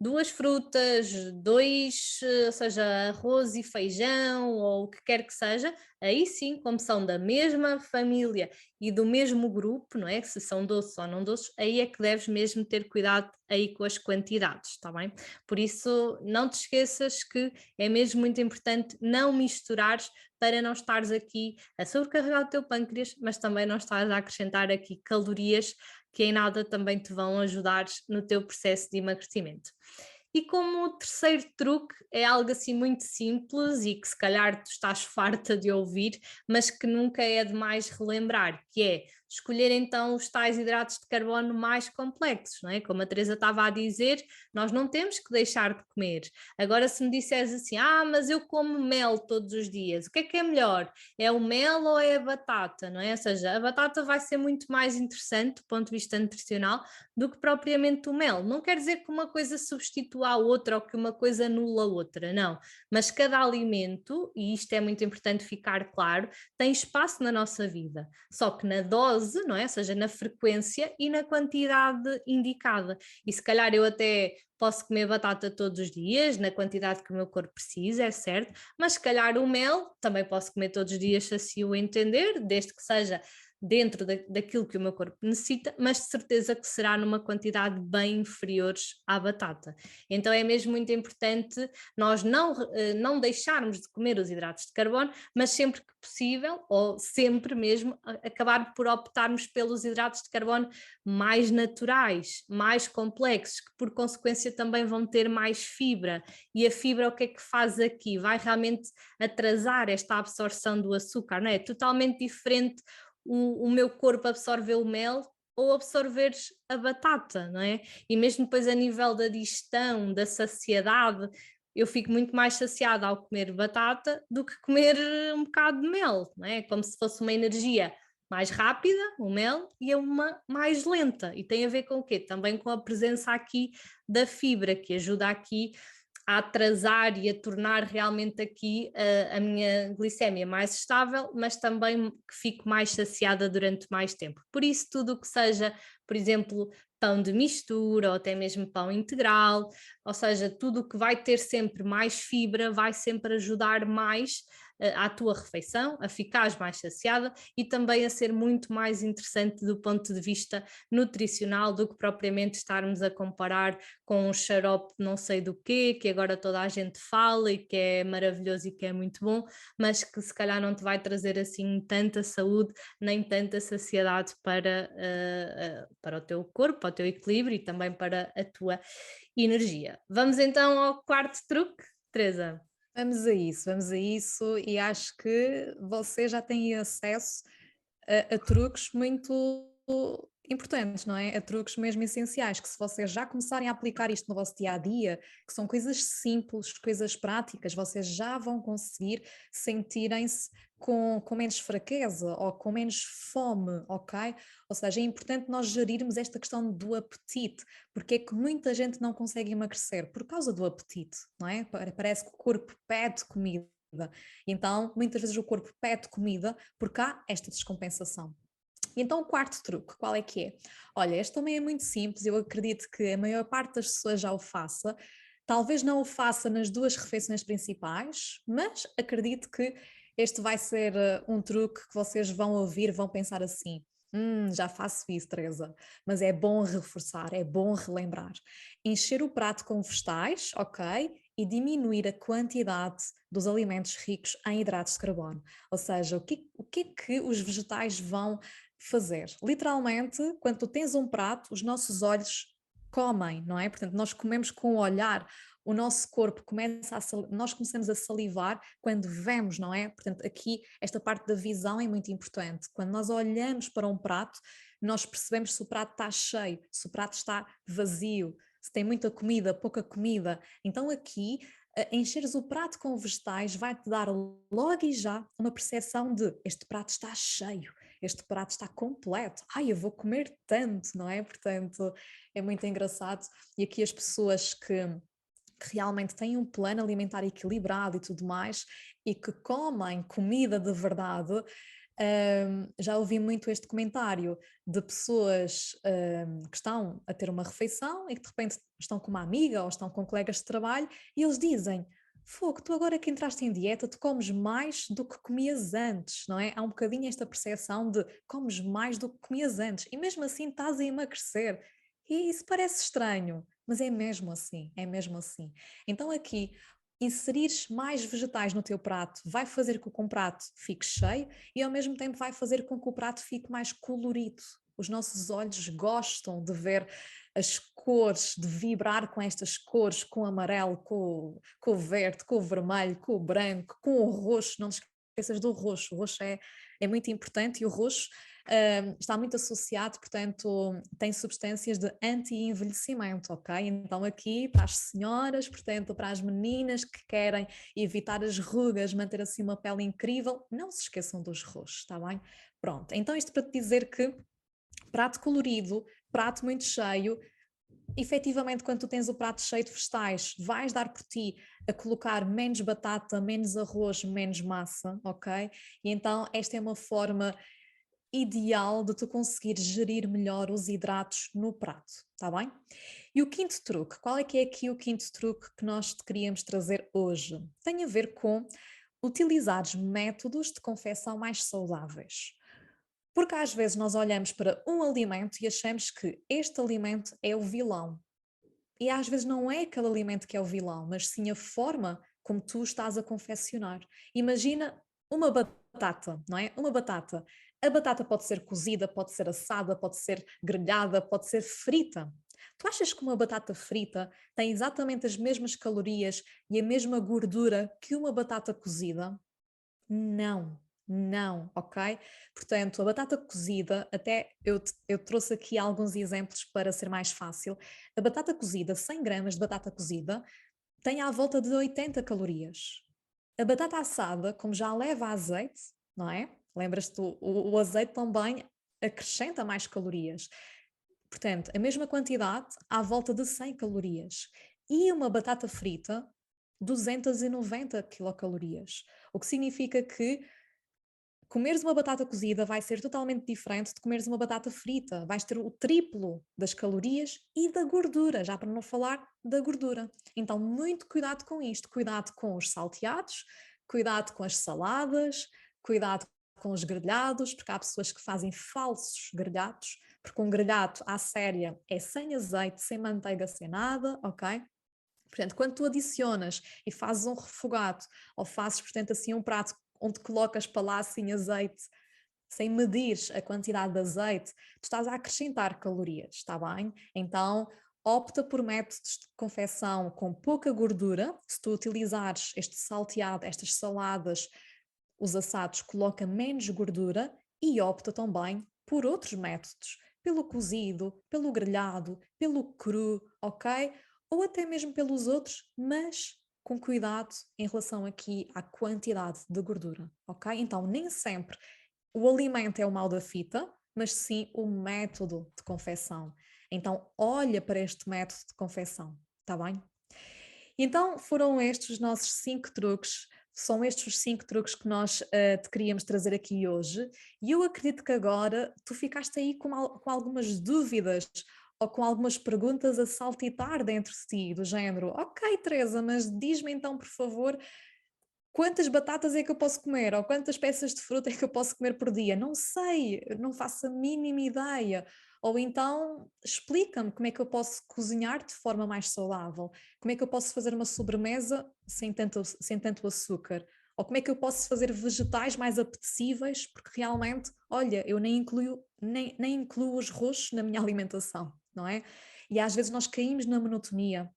2 frutas, 2, ou seja, arroz e feijão ou o que quer que seja, aí sim, como são da mesma família e do mesmo grupo, não é? Se são doces ou não doces, aí é que deves mesmo ter cuidado aí com as quantidades, está bem? Por isso, não te esqueças que é mesmo muito importante não misturares para não estares aqui a sobrecarregar o teu pâncreas, mas também não estares a acrescentar aqui calorias que em nada também te vão ajudar no teu processo de emagrecimento. E como terceiro truque é algo assim muito simples e que se calhar tu estás farta de ouvir, mas que nunca é demais relembrar, que é escolher então os tais hidratos de carbono mais complexos, não é? Como a Teresa estava a dizer, nós não temos que deixar de comer. Agora se me disseres assim, mas eu como mel todos os dias, o que é melhor? É o mel ou é a batata, não é? Ou seja, a batata vai ser muito mais interessante do ponto de vista nutricional do que propriamente o mel. Não quer dizer que uma coisa substitua a outra ou que uma coisa anula a outra, não. Mas cada alimento, e isto é muito importante ficar claro, tem espaço na nossa vida. Só que na dose, não é? Ou seja, na frequência e na quantidade indicada. E se calhar eu até posso comer batata todos os dias, na quantidade que o meu corpo precisa, é certo, mas se calhar o mel também posso comer todos os dias se assim o entender, desde que seja dentro daquilo que o meu corpo necessita, mas de certeza que será numa quantidade bem inferiores à batata. Então é mesmo muito importante nós não deixarmos de comer os hidratos de carbono, mas sempre que possível, ou sempre mesmo, acabar por optarmos pelos hidratos de carbono mais naturais, mais complexos, que por consequência também vão ter mais fibra. E a fibra o que é que faz aqui? Vai realmente atrasar esta absorção do açúcar, não é? É totalmente diferente o meu corpo absorver o mel ou absorveres a batata, não é? E mesmo depois a nível da digestão, da saciedade, eu fico muito mais saciada ao comer batata do que comer um bocado de mel, não é? Como se fosse uma energia mais rápida, o mel, e é uma mais lenta. E tem a ver com o quê? Também com a presença aqui da fibra, que ajuda aqui a atrasar e a tornar realmente aqui a minha glicémia mais estável, mas também que fico mais saciada durante mais tempo. Por isso, tudo o que seja, por exemplo, pão de mistura ou até mesmo pão integral, ou seja, tudo o que vai ter sempre mais fibra vai sempre ajudar mais à tua refeição, a ficares mais saciada e também a ser muito mais interessante do ponto de vista nutricional do que propriamente estarmos a comparar com um xarope não sei do quê, que agora toda a gente fala e que é maravilhoso e que é muito bom, mas que se calhar não te vai trazer assim tanta saúde nem tanta saciedade para o teu corpo, para o teu equilíbrio e também para a tua energia. Vamos então ao quarto truque, Teresa. Vamos a isso, e acho que você já tem acesso a truques muito importantes, não é? A truques mesmo essenciais, que se vocês já começarem a aplicar isto no vosso dia a dia, que são coisas simples, coisas práticas, vocês já vão conseguir sentirem-se com menos fraqueza ou com menos fome, ok? Ou seja, é importante nós gerirmos esta questão do apetite, porque é que muita gente não consegue emagrecer por causa do apetite, não é? Parece que o corpo pede comida. Então, muitas vezes o corpo pede comida porque há esta descompensação. Então, o quarto truque, qual é que é? Olha, este também é muito simples, eu acredito que a maior parte das pessoas já o faça. Talvez não o faça nas 2 refeições principais, mas acredito que este vai ser um truque que vocês vão ouvir, vão pensar assim: já faço isso, Teresa, mas é bom reforçar, é bom relembrar. Encher o prato com vegetais, ok? E diminuir a quantidade dos alimentos ricos em hidratos de carbono. Ou seja, o que é que os vegetais vão fazer? Literalmente, quando tu tens um prato, os nossos olhos comem, não é? Portanto, nós comemos com o olhar, o nosso corpo nós começamos a salivar quando vemos, não é? Portanto, aqui esta parte da visão é muito importante. Quando nós olhamos para um prato, nós percebemos se o prato está cheio, se o prato está vazio, se tem muita comida, pouca comida. Então aqui, encheres o prato com vegetais vai-te dar logo e já uma percepção de: este prato está cheio, este prato está completo, ai, eu vou comer tanto, não é? Portanto, é muito engraçado. E aqui as pessoas que realmente têm um plano alimentar equilibrado e tudo mais, e que comem comida de verdade, Já ouvi muito este comentário de pessoas que estão a ter uma refeição e que de repente estão com uma amiga ou estão com colegas de trabalho e eles dizem: Fogo, tu agora que entraste em dieta, tu comes mais do que comias antes, não é? Há um bocadinho esta percepção de comes mais do que comias antes e mesmo assim estás a emagrecer. E isso parece estranho, mas é mesmo assim, é mesmo assim. Então aqui, inserires mais vegetais no teu prato vai fazer com que o prato fique cheio e ao mesmo tempo vai fazer com que o prato fique mais colorido. Os nossos olhos gostam de ver as cores, de vibrar com estas cores, com o amarelo, com o verde, com o vermelho, com o branco, com o roxo. Não te esqueças do roxo. O roxo é muito importante e o roxo está muito associado, portanto, tem substâncias de anti-envelhecimento, ok? Então aqui para as senhoras, portanto, para as meninas que querem evitar as rugas, manter assim uma pele incrível, não se esqueçam dos roxos, está bem? Pronto, então isto para te dizer que prato colorido, prato muito cheio, efetivamente quando tu tens o prato cheio de vegetais, vais dar por ti a colocar menos batata, menos arroz, menos massa, ok? E então esta é uma forma ideal de tu conseguir gerir melhor os hidratos no prato, tá bem? E o quinto truque, qual é que é aqui o quinto truque que nós te queríamos trazer hoje? Tem a ver com utilizares métodos de confecção mais saudáveis. Porque às vezes nós olhamos para um alimento e achamos que este alimento é o vilão. E às vezes não é aquele alimento que é o vilão, mas sim a forma como tu estás a confeccionar. Imagina uma batata, não é? Uma batata. A batata pode ser cozida, pode ser assada, pode ser grelhada, pode ser frita. Tu achas que uma batata frita tem exatamente as mesmas calorias e a mesma gordura que uma batata cozida? Não, não, ok? Portanto, a batata cozida, até eu trouxe aqui alguns exemplos para ser mais fácil. A batata cozida, 100 gramas de batata cozida, tem à volta de 80 calorias. A batata assada, como já leva azeite, não é? Lembras-te, o azeite também acrescenta mais calorias. Portanto, a mesma quantidade à volta de 100 calorias. E uma batata frita, 290 quilocalorias. O que significa que comeres uma batata cozida vai ser totalmente diferente de comeres uma batata frita. Vais ter o triplo das calorias e da gordura, já para não falar da gordura. Então, muito cuidado com isto. Cuidado com os salteados, cuidado com as saladas, cuidado com os grelhados, porque há pessoas que fazem falsos grelhados, porque um grelhado à séria é sem azeite, sem manteiga, sem nada, ok? Portanto, quando tu adicionas e fazes um refogado ou fazes, portanto, assim um prato onde colocas para lá assim azeite, sem medir a quantidade de azeite, tu estás a acrescentar calorias, está bem? Então, opta por métodos de confecção com pouca gordura. Se tu utilizares este salteado, estas saladas, os assados, coloca menos gordura e opta também por outros métodos, pelo cozido, pelo grelhado, pelo cru, ok? Ou até mesmo pelos outros, mas com cuidado em relação aqui à quantidade de gordura, ok? Então, nem sempre o alimento é o mal da fita, mas sim o método de confecção. Então, olha para este método de confecção, está bem? Então, foram estes os nossos 5 truques. São estes os 5 truques que nós te queríamos trazer aqui hoje. E eu acredito que agora tu ficaste aí com algumas dúvidas ou com algumas perguntas a saltitar dentro de ti, do género: Ok, Teresa, mas diz-me então, por favor, quantas batatas é que eu posso comer? Ou quantas peças de fruta é que eu posso comer por dia? Não sei, não faço a mínima ideia. Ou então explica-me como é que eu posso cozinhar de forma mais saudável, como é que eu posso fazer uma sobremesa sem tanto açúcar, ou como é que eu posso fazer vegetais mais apetecíveis, porque realmente, olha, eu nem incluo os roxos na minha alimentação, não é? E às vezes nós caímos na monotonia.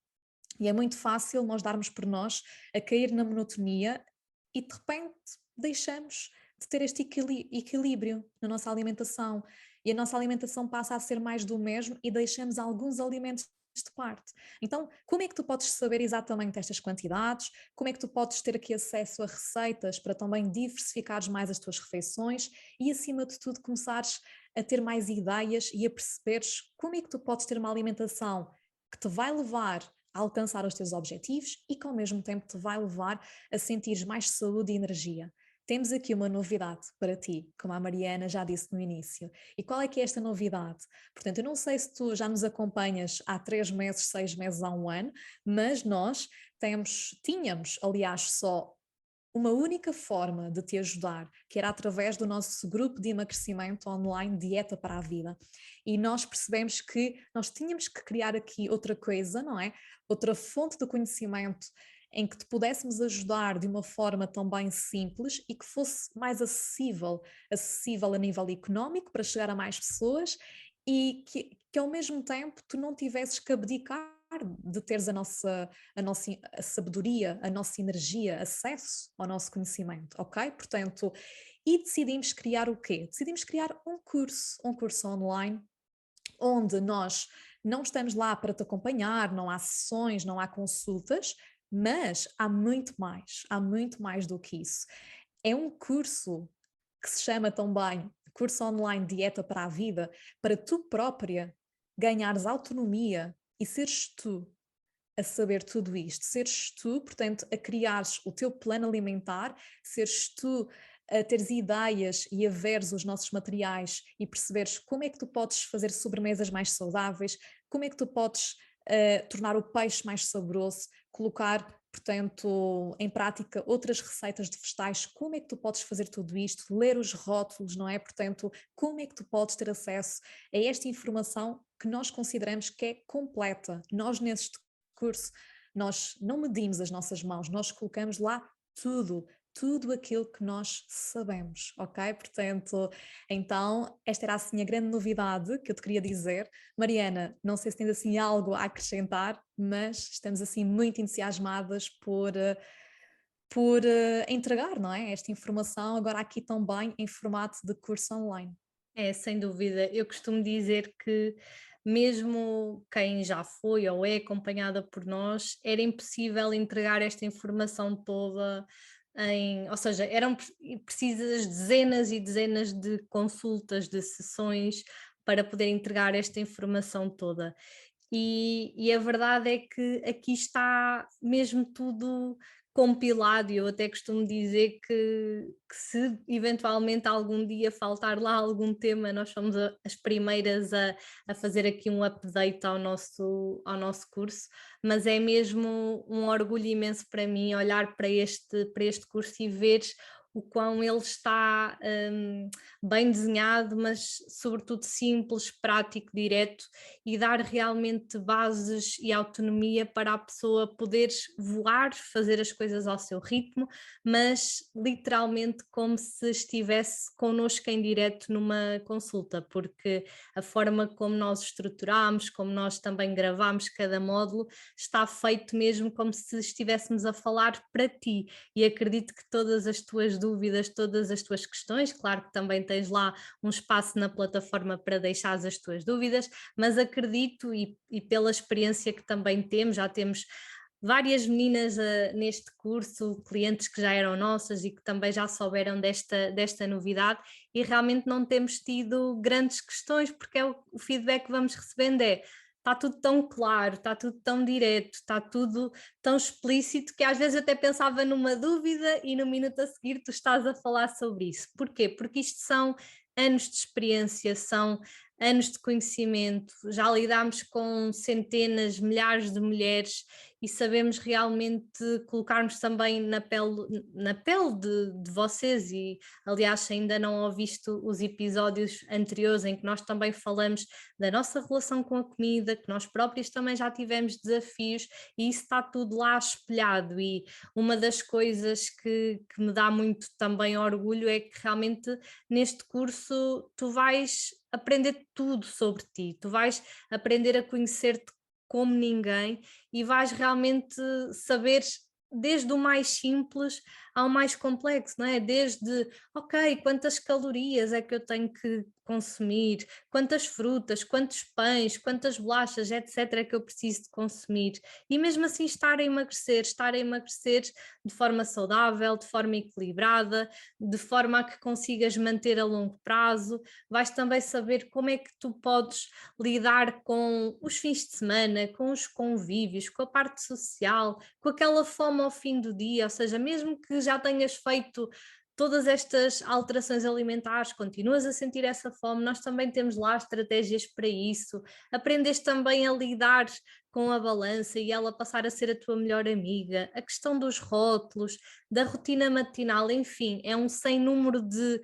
E é muito fácil nós darmos por nós a cair na monotonia e de repente deixamos de ter este equilíbrio na nossa alimentação. E a nossa alimentação passa a ser mais do mesmo e deixamos alguns alimentos de parte. Então, como é que tu podes saber exatamente estas quantidades? Como é que tu podes ter aqui acesso a receitas para também diversificares mais as tuas refeições e, acima de tudo, começares a ter mais ideias e a perceberes como é que tu podes ter uma alimentação que te vai levar a alcançar os teus objetivos e que ao mesmo tempo te vai levar a sentir mais saúde e energia. temos aqui uma novidade para ti, como a Mariana já disse no início. E qual é que é esta novidade? Portanto, eu não sei se tu já nos acompanhas há 3 meses, 6 meses, há um ano, mas nós tínhamos, aliás, só uma única forma de te ajudar, que era através do nosso grupo de emagrecimento online Dieta para a Vida. E nós percebemos que nós tínhamos que criar aqui outra coisa, não é? Outra fonte de conhecimento em que te pudéssemos ajudar de uma forma também simples e que fosse mais acessível a nível económico para chegar a mais pessoas e que ao mesmo tempo tu não tivesses que abdicar de teres a nossa sabedoria, a nossa energia, acesso ao nosso conhecimento, ok? Portanto, e decidimos criar o quê? Decidimos criar um curso online, onde nós não estamos lá para te acompanhar, não há sessões, não há consultas, mas há muito mais do que isso. É um curso que se chama também Curso Online Dieta para a Vida, para tu própria ganhares autonomia e seres tu a saber tudo isto, seres tu, portanto, a criares o teu plano alimentar, seres tu a teres ideias e a veres os nossos materiais e perceberes como é que tu podes fazer sobremesas mais saudáveis, como é que tu podes tornar o peixe mais saboroso, colocar, portanto, em prática outras receitas de vegetais, como é que tu podes fazer tudo isto, ler os rótulos, não é? Portanto, como é que tu podes ter acesso a esta informação que nós consideramos que é completa. Nós, neste curso, nós não medimos as nossas mãos, nós colocamos lá tudo aquilo que nós sabemos, ok? Portanto, então, esta era assim a grande novidade que eu te queria dizer. Mariana, não sei se tens assim algo a acrescentar, mas estamos assim muito entusiasmadas por entregar, não é? Esta informação agora aqui também em formato de curso online. É, sem dúvida. Eu costumo dizer que mesmo quem já foi ou é acompanhada por nós, era impossível entregar esta informação toda ou seja, eram precisas dezenas e dezenas de consultas, de sessões para poder entregar esta informação toda. E a verdade é que aqui está mesmo tudo compilado, e eu até costumo dizer que se eventualmente algum dia faltar lá algum tema, nós somos as primeiras a fazer aqui um update ao nosso curso, mas é mesmo um orgulho imenso para mim olhar para este curso e ver o quão ele está bem desenhado, mas sobretudo simples, prático, direto, e dar realmente bases e autonomia para a pessoa poder voar, fazer as coisas ao seu ritmo, mas literalmente como se estivesse connosco em direto numa consulta, porque a forma como nós estruturamos, como nós também gravamos cada módulo, está feito mesmo como se estivéssemos a falar para ti, e acredito que todas as tuas dúvidas, todas as tuas questões, claro que também tens lá um espaço na plataforma para deixar as tuas dúvidas, mas acredito e pela experiência que também temos, já temos várias meninas neste curso, clientes que já eram nossas e que também já souberam desta novidade, e realmente não temos tido grandes questões, porque é o feedback que vamos recebendo está tudo tão claro, está tudo tão direto, está tudo tão explícito, que às vezes eu até pensava numa dúvida e no minuto a seguir tu estás a falar sobre isso. Porquê? Porque isto são anos de experiência, são anos de conhecimento, já lidámos com centenas, milhares de mulheres e sabemos realmente colocarmos também na pele de vocês. E aliás, se ainda não ouviste os episódios anteriores em que nós também falamos da nossa relação com a comida, que nós próprios também já tivemos desafios, e isso está tudo lá espelhado. E uma das coisas que me dá muito também orgulho é que realmente neste curso tu vais aprender tudo sobre ti, tu vais aprender a conhecer-te como ninguém e vais realmente saber desde o mais simples ao mais complexo, não é? Desde, ok, quantas calorias é que eu tenho que consumir, quantas frutas, quantos pães, quantas bolachas, etc., é que eu preciso de consumir. E mesmo assim estar a emagrecer de forma saudável, de forma equilibrada, de forma a que consigas manter a longo prazo. Vais também saber como é que tu podes lidar com os fins de semana, com os convívios, com a parte social, com aquela fome ao fim do dia, ou seja, mesmo que já tenhas feito todas estas alterações alimentares, continuas a sentir essa fome, nós também temos lá estratégias para isso. Aprendes também a lidar com a balança e ela passar a ser a tua melhor amiga, a questão dos rótulos, da rotina matinal, enfim, é um sem número de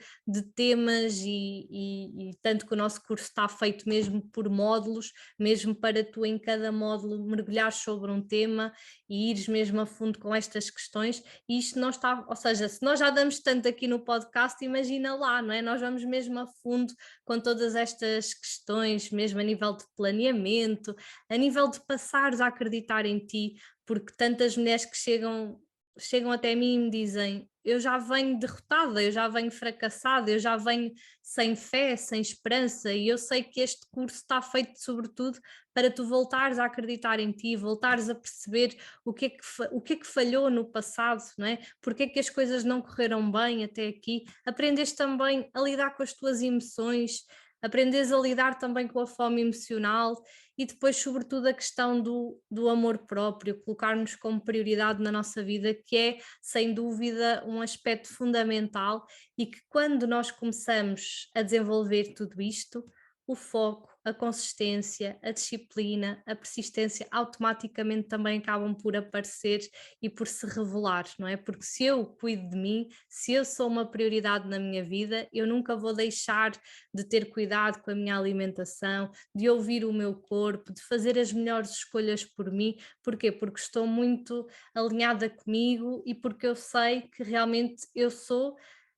temas e tanto que o nosso curso está feito mesmo por módulos, mesmo para tu em cada módulo mergulhares sobre um tema e ires mesmo a fundo com estas questões, e isto não está, ou seja, se nós já damos tanto aqui no podcast, imagina lá, não é? Nós vamos mesmo a fundo com todas estas questões, mesmo a nível de planeamento, a nível de passares a acreditar em ti, porque tantas mulheres que chegam até mim e me dizem: eu já venho derrotada, eu já venho fracassada, eu já venho sem fé, sem esperança, e eu sei que este curso está feito sobretudo para tu voltares a acreditar em ti, voltares a perceber o que é que falhou no passado, não é? Porque é que as coisas não correram bem até aqui, aprendes também a lidar com as tuas emoções, aprendes a lidar também com a fome emocional e depois, sobretudo, a questão do amor próprio, colocar-nos como prioridade na nossa vida, que é, sem dúvida, um aspecto fundamental e que, quando nós começamos a desenvolver tudo isto, o foco, a consistência, a disciplina, a persistência automaticamente também acabam por aparecer e por se revelar, não é? Porque se eu cuido de mim, se eu sou uma prioridade na minha vida, eu nunca vou deixar de ter cuidado com a minha alimentação, de ouvir o meu corpo, de fazer as melhores escolhas por mim. Porquê? Porque estou muito alinhada comigo e porque eu sei que realmente eu sou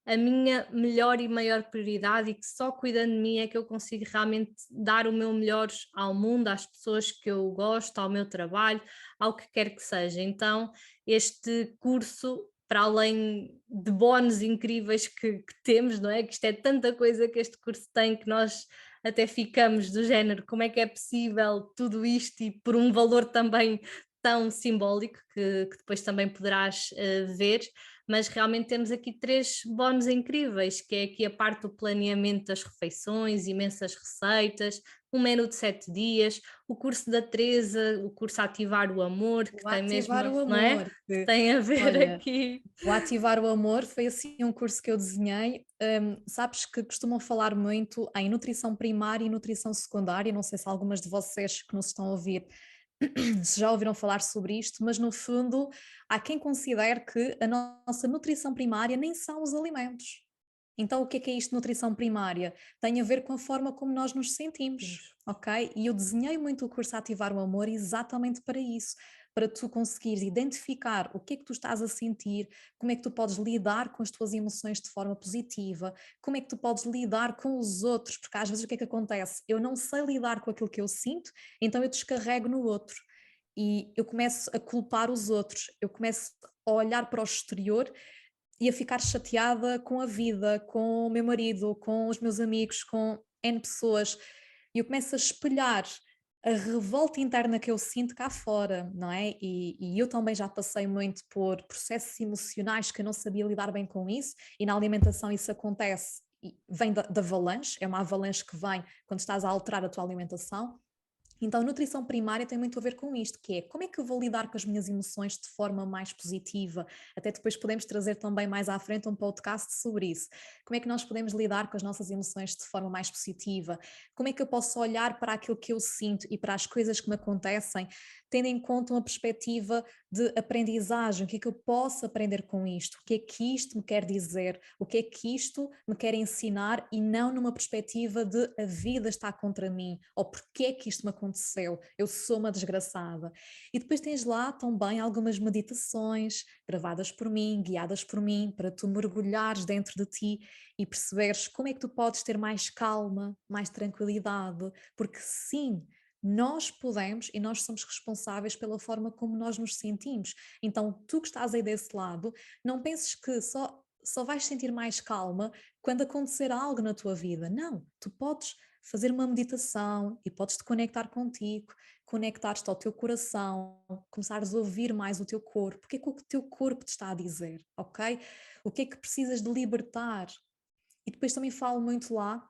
a minha melhor e maior prioridade e que só cuidando de mim é que eu consigo realmente dar o meu melhor ao mundo, às pessoas que eu gosto, ao meu trabalho, ao que quer que seja. Então, este curso, para além de bónus incríveis que temos, não é? Que isto é tanta coisa que este curso tem que nós até ficamos do género, como é que é possível tudo isto e por um valor também tão simbólico que depois também poderás ver, mas realmente temos aqui três bónus incríveis, que é aqui a parte do planeamento das refeições, imensas receitas, um menu de 7 dias, o curso da Teresa, o curso Ativar o Amor, que O tem mesmo, Ativar o não é? Amor, Que que, tem a ver olha, aqui. o Ativar o Amor foi assim um curso que eu desenhei. Sabes que costumam falar muito em nutrição primária e nutrição secundária. Não sei se algumas de vocês que nos estão a ouvir se já ouviram falar sobre isto, mas no fundo há quem considere que a nossa nutrição primária nem são os alimentos. Então, o que é isto de nutrição primária? Tem a ver com a forma como nós nos sentimos, ok? E eu desenhei muito o curso Ativar o Amor exatamente para isso, para tu conseguires identificar o que é que tu estás a sentir, como é que tu podes lidar com as tuas emoções de forma positiva, como é que tu podes lidar com os outros, porque às vezes o que é que acontece? Eu não sei lidar com aquilo que eu sinto, então eu descarrego no outro. E eu começo a culpar os outros, eu começo a olhar para o exterior e a ficar chateada com a vida, com o meu marido, com os meus amigos, com N pessoas, e eu começo a espelhar a revolta interna que eu sinto cá fora, não é? E eu também já passei muito por processos emocionais que eu não sabia lidar bem com isso, e na alimentação isso acontece, e vem da avalanche, é uma avalanche que vem quando estás a alterar a tua alimentação. Então, a nutrição primária tem muito a ver com isto, que é como é que eu vou lidar com as minhas emoções de forma mais positiva. Até depois podemos trazer também mais à frente um podcast sobre isso. Como é que nós podemos lidar com as nossas emoções de forma mais positiva? Como é que eu posso olhar para aquilo que eu sinto e para as coisas que me acontecem, tendo em conta uma perspectiva de aprendizagem? O que é que eu posso aprender com isto? O que é que isto me quer dizer? O que é que isto me quer ensinar, e não numa perspectiva de a vida está contra mim, ou porque é que isto me aconteceu, eu sou uma desgraçada. E depois tens lá também algumas meditações gravadas por mim, guiadas por mim, para tu mergulhares dentro de ti e perceberes como é que tu podes ter mais calma, mais tranquilidade, porque sim, nós podemos e nós somos responsáveis pela forma como nós nos sentimos. Então, tu que estás aí desse lado, não penses que só vais sentir mais calma quando acontecer algo na tua vida. Não, tu podes fazer uma meditação e podes te conectar contigo, conectar-te ao teu coração, começares a ouvir mais o teu corpo. O que é que o teu corpo te está a dizer, ok? O que é que precisas de libertar? E depois também falo muito lá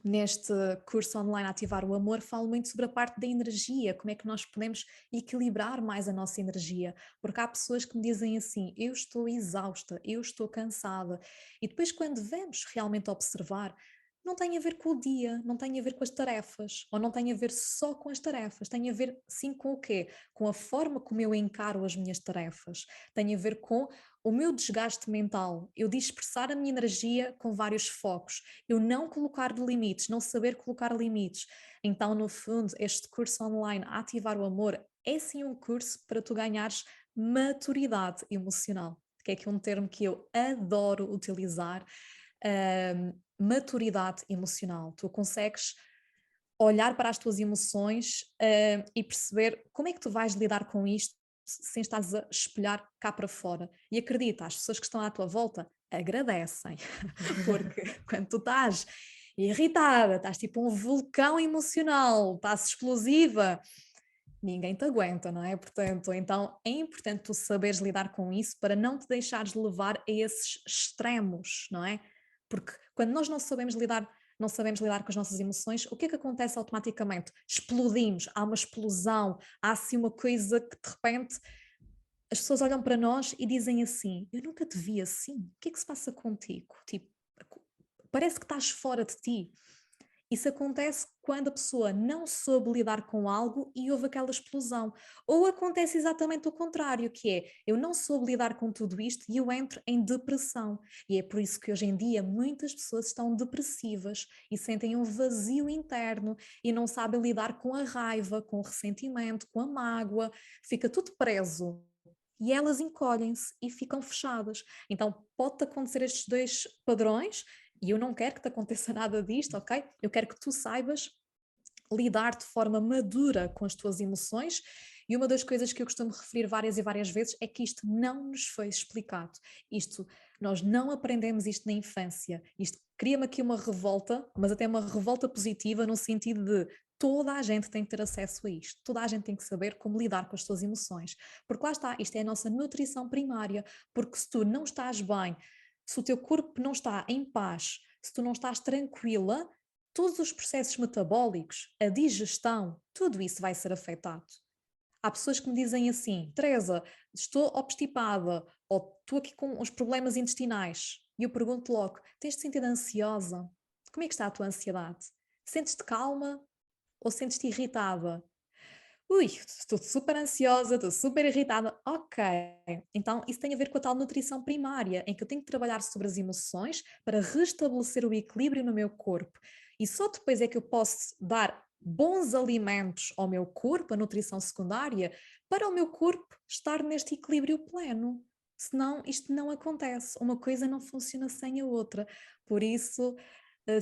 Neste curso online Ativar o Amor, falo muito sobre a parte da energia, como é que nós podemos equilibrar mais a nossa energia, porque há pessoas que me dizem assim, eu estou exausta, eu estou cansada, e depois quando vamos realmente observar, não tem a ver com o dia, não tem a ver com as tarefas, ou não tem a ver só com as tarefas, tem a ver sim com o quê? Com a forma como eu encaro as minhas tarefas, tem a ver com o meu desgaste mental, eu dispersar a minha energia com vários focos, eu não colocar limites, não saber colocar limites. Então, no fundo, este curso online, Ativar o Amor, é sim um curso para tu ganhares maturidade emocional, que é aqui um termo que eu adoro utilizar, maturidade emocional. Tu consegues olhar para as tuas emoções e perceber como é que tu vais lidar com isto sem estares a espelhar cá para fora. E acredita, as pessoas que estão à tua volta agradecem, porque quando tu estás irritada, estás tipo um vulcão emocional, estás explosiva, ninguém te aguenta, não é? Portanto, então é importante tu saberes lidar com isso para não te deixares levar a esses extremos, não é? Porque quando nós não sabemos lidar com as nossas emoções, o que é que acontece automaticamente? Explodimos, há uma explosão, há assim uma coisa que de repente as pessoas olham para nós e dizem assim: eu nunca te vi assim, o que é que se passa contigo? Tipo, parece que estás fora de ti. Isso acontece quando a pessoa não soube lidar com algo e houve aquela explosão. Ou acontece exatamente o contrário, que é eu não soube lidar com tudo isto e eu entro em depressão. E é por isso que hoje em dia muitas pessoas estão depressivas e sentem um vazio interno e não sabem lidar com a raiva, com o ressentimento, com a mágoa, fica tudo preso. E elas encolhem-se e ficam fechadas. Então, pode-te acontecer estes dois padrões, e eu não quero que te aconteça nada disto, ok? Eu quero que tu saibas lidar de forma madura com as tuas emoções. E uma das coisas que eu costumo referir várias e várias vezes é que isto não nos foi explicado. Isto, nós não aprendemos isto na infância. Isto cria-me aqui uma revolta, mas até uma revolta positiva no sentido de toda a gente tem que ter acesso a isto. Toda a gente tem que saber como lidar com as suas emoções. Porque lá está, isto é a nossa nutrição primária. Porque se tu não estás bem, se o teu corpo não está em paz, se tu não estás tranquila, todos os processos metabólicos, a digestão, tudo isso vai ser afetado. Há pessoas que me dizem assim: Teresa, estou obstipada ou estou aqui com os problemas intestinais. E eu pergunto logo: tens-te sentido ansiosa? Como é que está a tua ansiedade? Sentes-te calma ou sentes-te irritada? Ui, estou super ansiosa, estou super irritada. Ok, então isso tem a ver com a tal nutrição primária, em que eu tenho que trabalhar sobre as emoções para restabelecer o equilíbrio no meu corpo. E só depois é que eu posso dar bons alimentos ao meu corpo, a nutrição secundária, para o meu corpo estar neste equilíbrio pleno. Senão isto não acontece, uma coisa não funciona sem a outra. Por isso,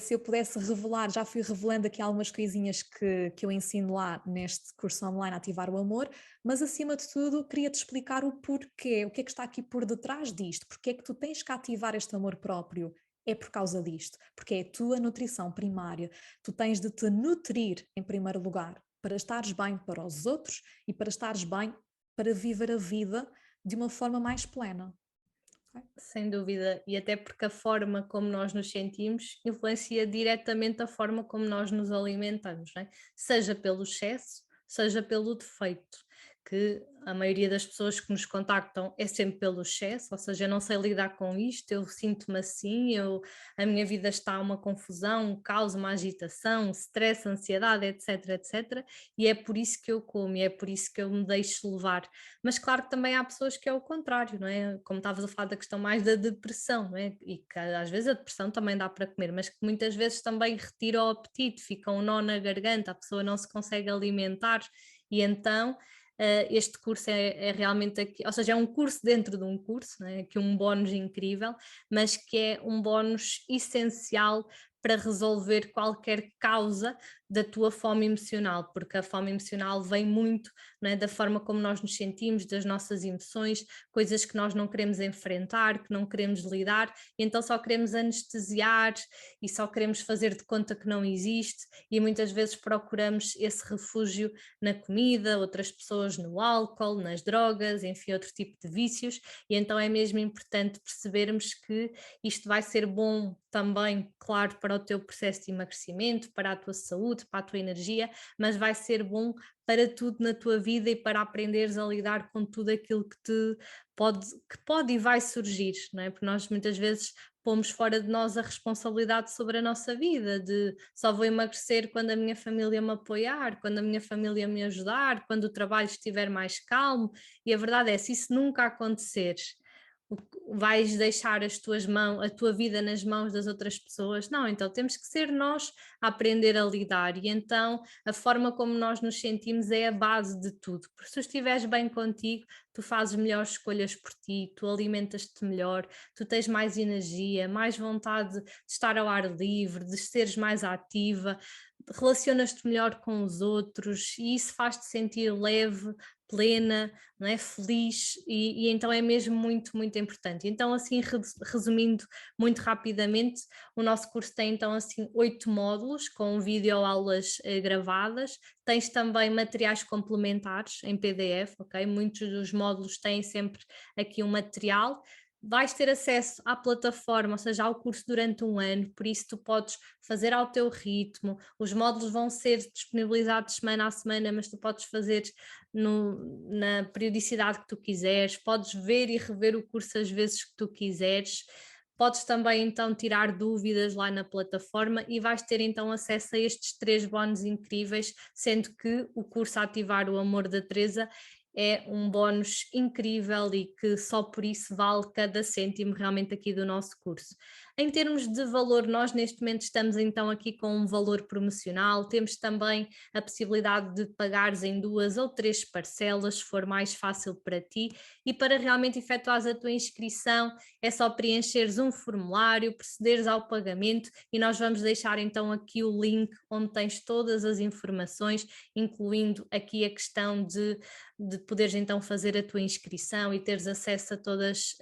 se eu pudesse revelar, já fui revelando aqui algumas coisinhas que eu ensino lá neste curso online Ativar o Amor, mas acima de tudo queria-te explicar o porquê, o que é que está aqui por detrás disto, porque é que tu tens que ativar este amor próprio. É por causa disto, porque é a tua nutrição primária. Tu tens de te nutrir em primeiro lugar, para estares bem para os outros e para estares bem para viver a vida de uma forma mais plena. Ok? Sem dúvida, e até porque a forma como nós nos sentimos influencia diretamente a forma como nós nos alimentamos, não é? Seja pelo excesso, seja pelo defeito, que a maioria das pessoas que nos contactam é sempre pelo excesso, ou seja, eu não sei lidar com isto, eu sinto-me assim, a minha vida está uma confusão, um caos, uma agitação, um stress, ansiedade, etc, etc, e é por isso que eu como, e é por isso que eu me deixo levar. Mas claro que também há pessoas que é o contrário, não é? Como estavas a falar da questão mais da depressão, não é? E que às vezes a depressão também dá para comer, mas que muitas vezes também retira o apetite, fica um nó na garganta, a pessoa não se consegue alimentar e então este curso é realmente aqui, ou seja, é um curso dentro de um curso, não é? Que um bónus incrível, mas que é um bónus essencial para resolver qualquer causa da tua fome emocional, porque a fome emocional vem muito, não é, da forma como nós nos sentimos, das nossas emoções, coisas que nós não queremos enfrentar, que não queremos lidar, e então só queremos anestesiar e só queremos fazer de conta que não existe, e muitas vezes procuramos esse refúgio na comida, outras pessoas no álcool, nas drogas, enfim, outro tipo de vícios, e então é mesmo importante percebermos que isto vai ser bom também, claro, para o teu processo de emagrecimento, para a tua saúde, para a tua energia, mas vai ser bom para tudo na tua vida e para aprenderes a lidar com tudo aquilo que pode e vai surgir, não é? Porque nós muitas vezes pomos fora de nós a responsabilidade sobre a nossa vida, de só vou emagrecer quando a minha família me apoiar, quando a minha família me ajudar, quando o trabalho estiver mais calmo, e a verdade é, se isso nunca acontecer, vais deixar as tuas mãos, a tua vida nas mãos das outras pessoas? Não, então temos que ser nós a aprender a lidar, e então a forma como nós nos sentimos é a base de tudo, porque se tu estiveres bem contigo, tu fazes melhores escolhas por ti, tu alimentas-te melhor, tu tens mais energia, mais vontade de estar ao ar livre, de seres mais ativa, relacionas-te melhor com os outros, e isso faz-te sentir leve, plena, não é? Feliz, e então é mesmo muito, muito importante. Então, assim, resumindo muito rapidamente, o nosso curso tem então assim 8 módulos com videoaulas gravadas, tens também materiais complementares em PDF, ok? Muitos dos módulos têm sempre aqui um material. Vais ter acesso à plataforma, ou seja, ao curso durante um ano, por isso tu podes fazer ao teu ritmo, os módulos vão ser disponibilizados semana a semana, mas tu podes fazer na periodicidade que tu quiseres, podes ver e rever o curso às vezes que tu quiseres, podes também então tirar dúvidas lá na plataforma e vais ter então acesso a estes 3 bónus incríveis, sendo que o curso Ativar o Amor da Teresa é um bónus incrível e que só por isso vale cada cêntimo realmente aqui do nosso curso. Em termos de valor, nós neste momento estamos então aqui com um valor promocional, temos também a possibilidade de pagares em 2 ou 3 parcelas, se for mais fácil para ti, e para realmente efetuares a tua inscrição é só preencheres um formulário, procederes ao pagamento e nós vamos deixar então aqui o link onde tens todas as informações, incluindo aqui a questão de poderes então fazer a tua inscrição e teres acesso a todas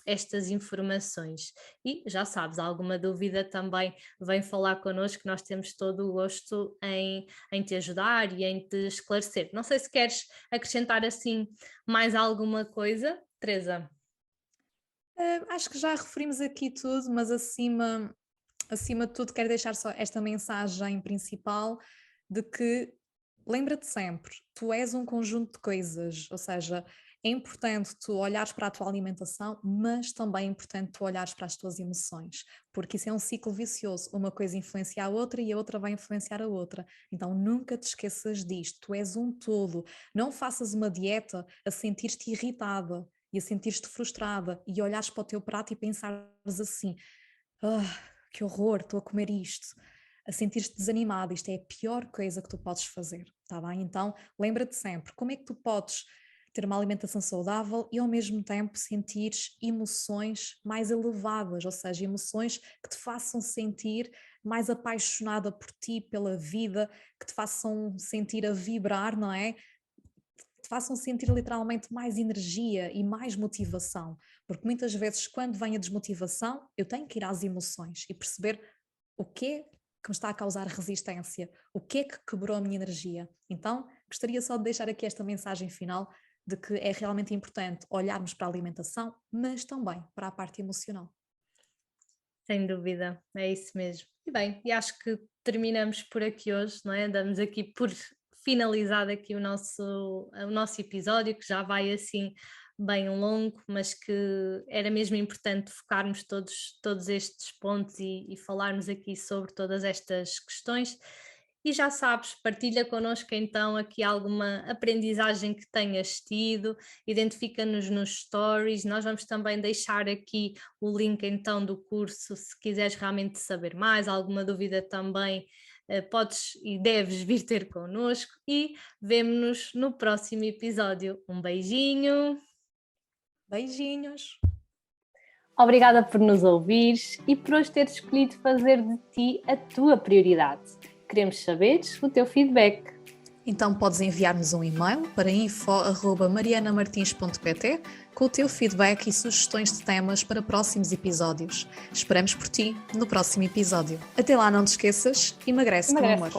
estas informações. E já sabes, alguma dúvida também vem falar connosco, nós temos todo o gosto em te ajudar e em te esclarecer. Não sei se queres acrescentar assim mais alguma coisa, Teresa? Acho que já referimos aqui tudo, mas acima de tudo quero deixar só esta mensagem principal de que lembra-te sempre, tu és um conjunto de coisas, ou seja, é importante tu olhares para a tua alimentação, mas também é importante tu olhares para as tuas emoções, porque isso é um ciclo vicioso, uma coisa influencia a outra e a outra vai influenciar a outra, então nunca te esqueças disto, tu és um todo, não faças uma dieta a sentir-te irritada e a sentir-te frustrada e olhares para o teu prato e pensares assim, que horror, estou a comer isto, a sentir-te desanimado, isto é a pior coisa que tu podes fazer, está bem? Então lembra-te sempre, como é que tu podes ter uma alimentação saudável e ao mesmo tempo sentires emoções mais elevadas, ou seja, emoções que te façam sentir mais apaixonada por ti, pela vida, que te façam sentir a vibrar, não é? Te façam sentir literalmente mais energia e mais motivação, porque muitas vezes quando vem a desmotivação eu tenho que ir às emoções e perceber o que é que me está a causar resistência, o que é que quebrou a minha energia. Então gostaria só de deixar aqui esta mensagem final de que é realmente importante olharmos para a alimentação, mas também para a parte emocional. Sem dúvida, é isso mesmo. E bem, e acho que terminamos por aqui hoje, não é? Damos aqui por finalizado aqui o nosso episódio, que já vai assim bem longo, mas que era mesmo importante focarmos todos estes pontos e falarmos aqui sobre todas estas questões. E já sabes, partilha connosco então aqui alguma aprendizagem que tenhas tido, identifica-nos nos stories, nós vamos também deixar aqui o link então do curso, se quiseres realmente saber mais, alguma dúvida também, podes e deves vir ter connosco e vemo-nos no próximo episódio. Um beijinho! Beijinhos! Obrigada por nos ouvires e por hoje teres escolhido fazer de ti a tua prioridade. Queremos saber o teu feedback. Então podes enviar-nos um e-mail para info@marianamartins.pt com o teu feedback e sugestões de temas para próximos episódios. Esperamos por ti no próximo episódio. Até lá, não te esqueças, emagrece com amor.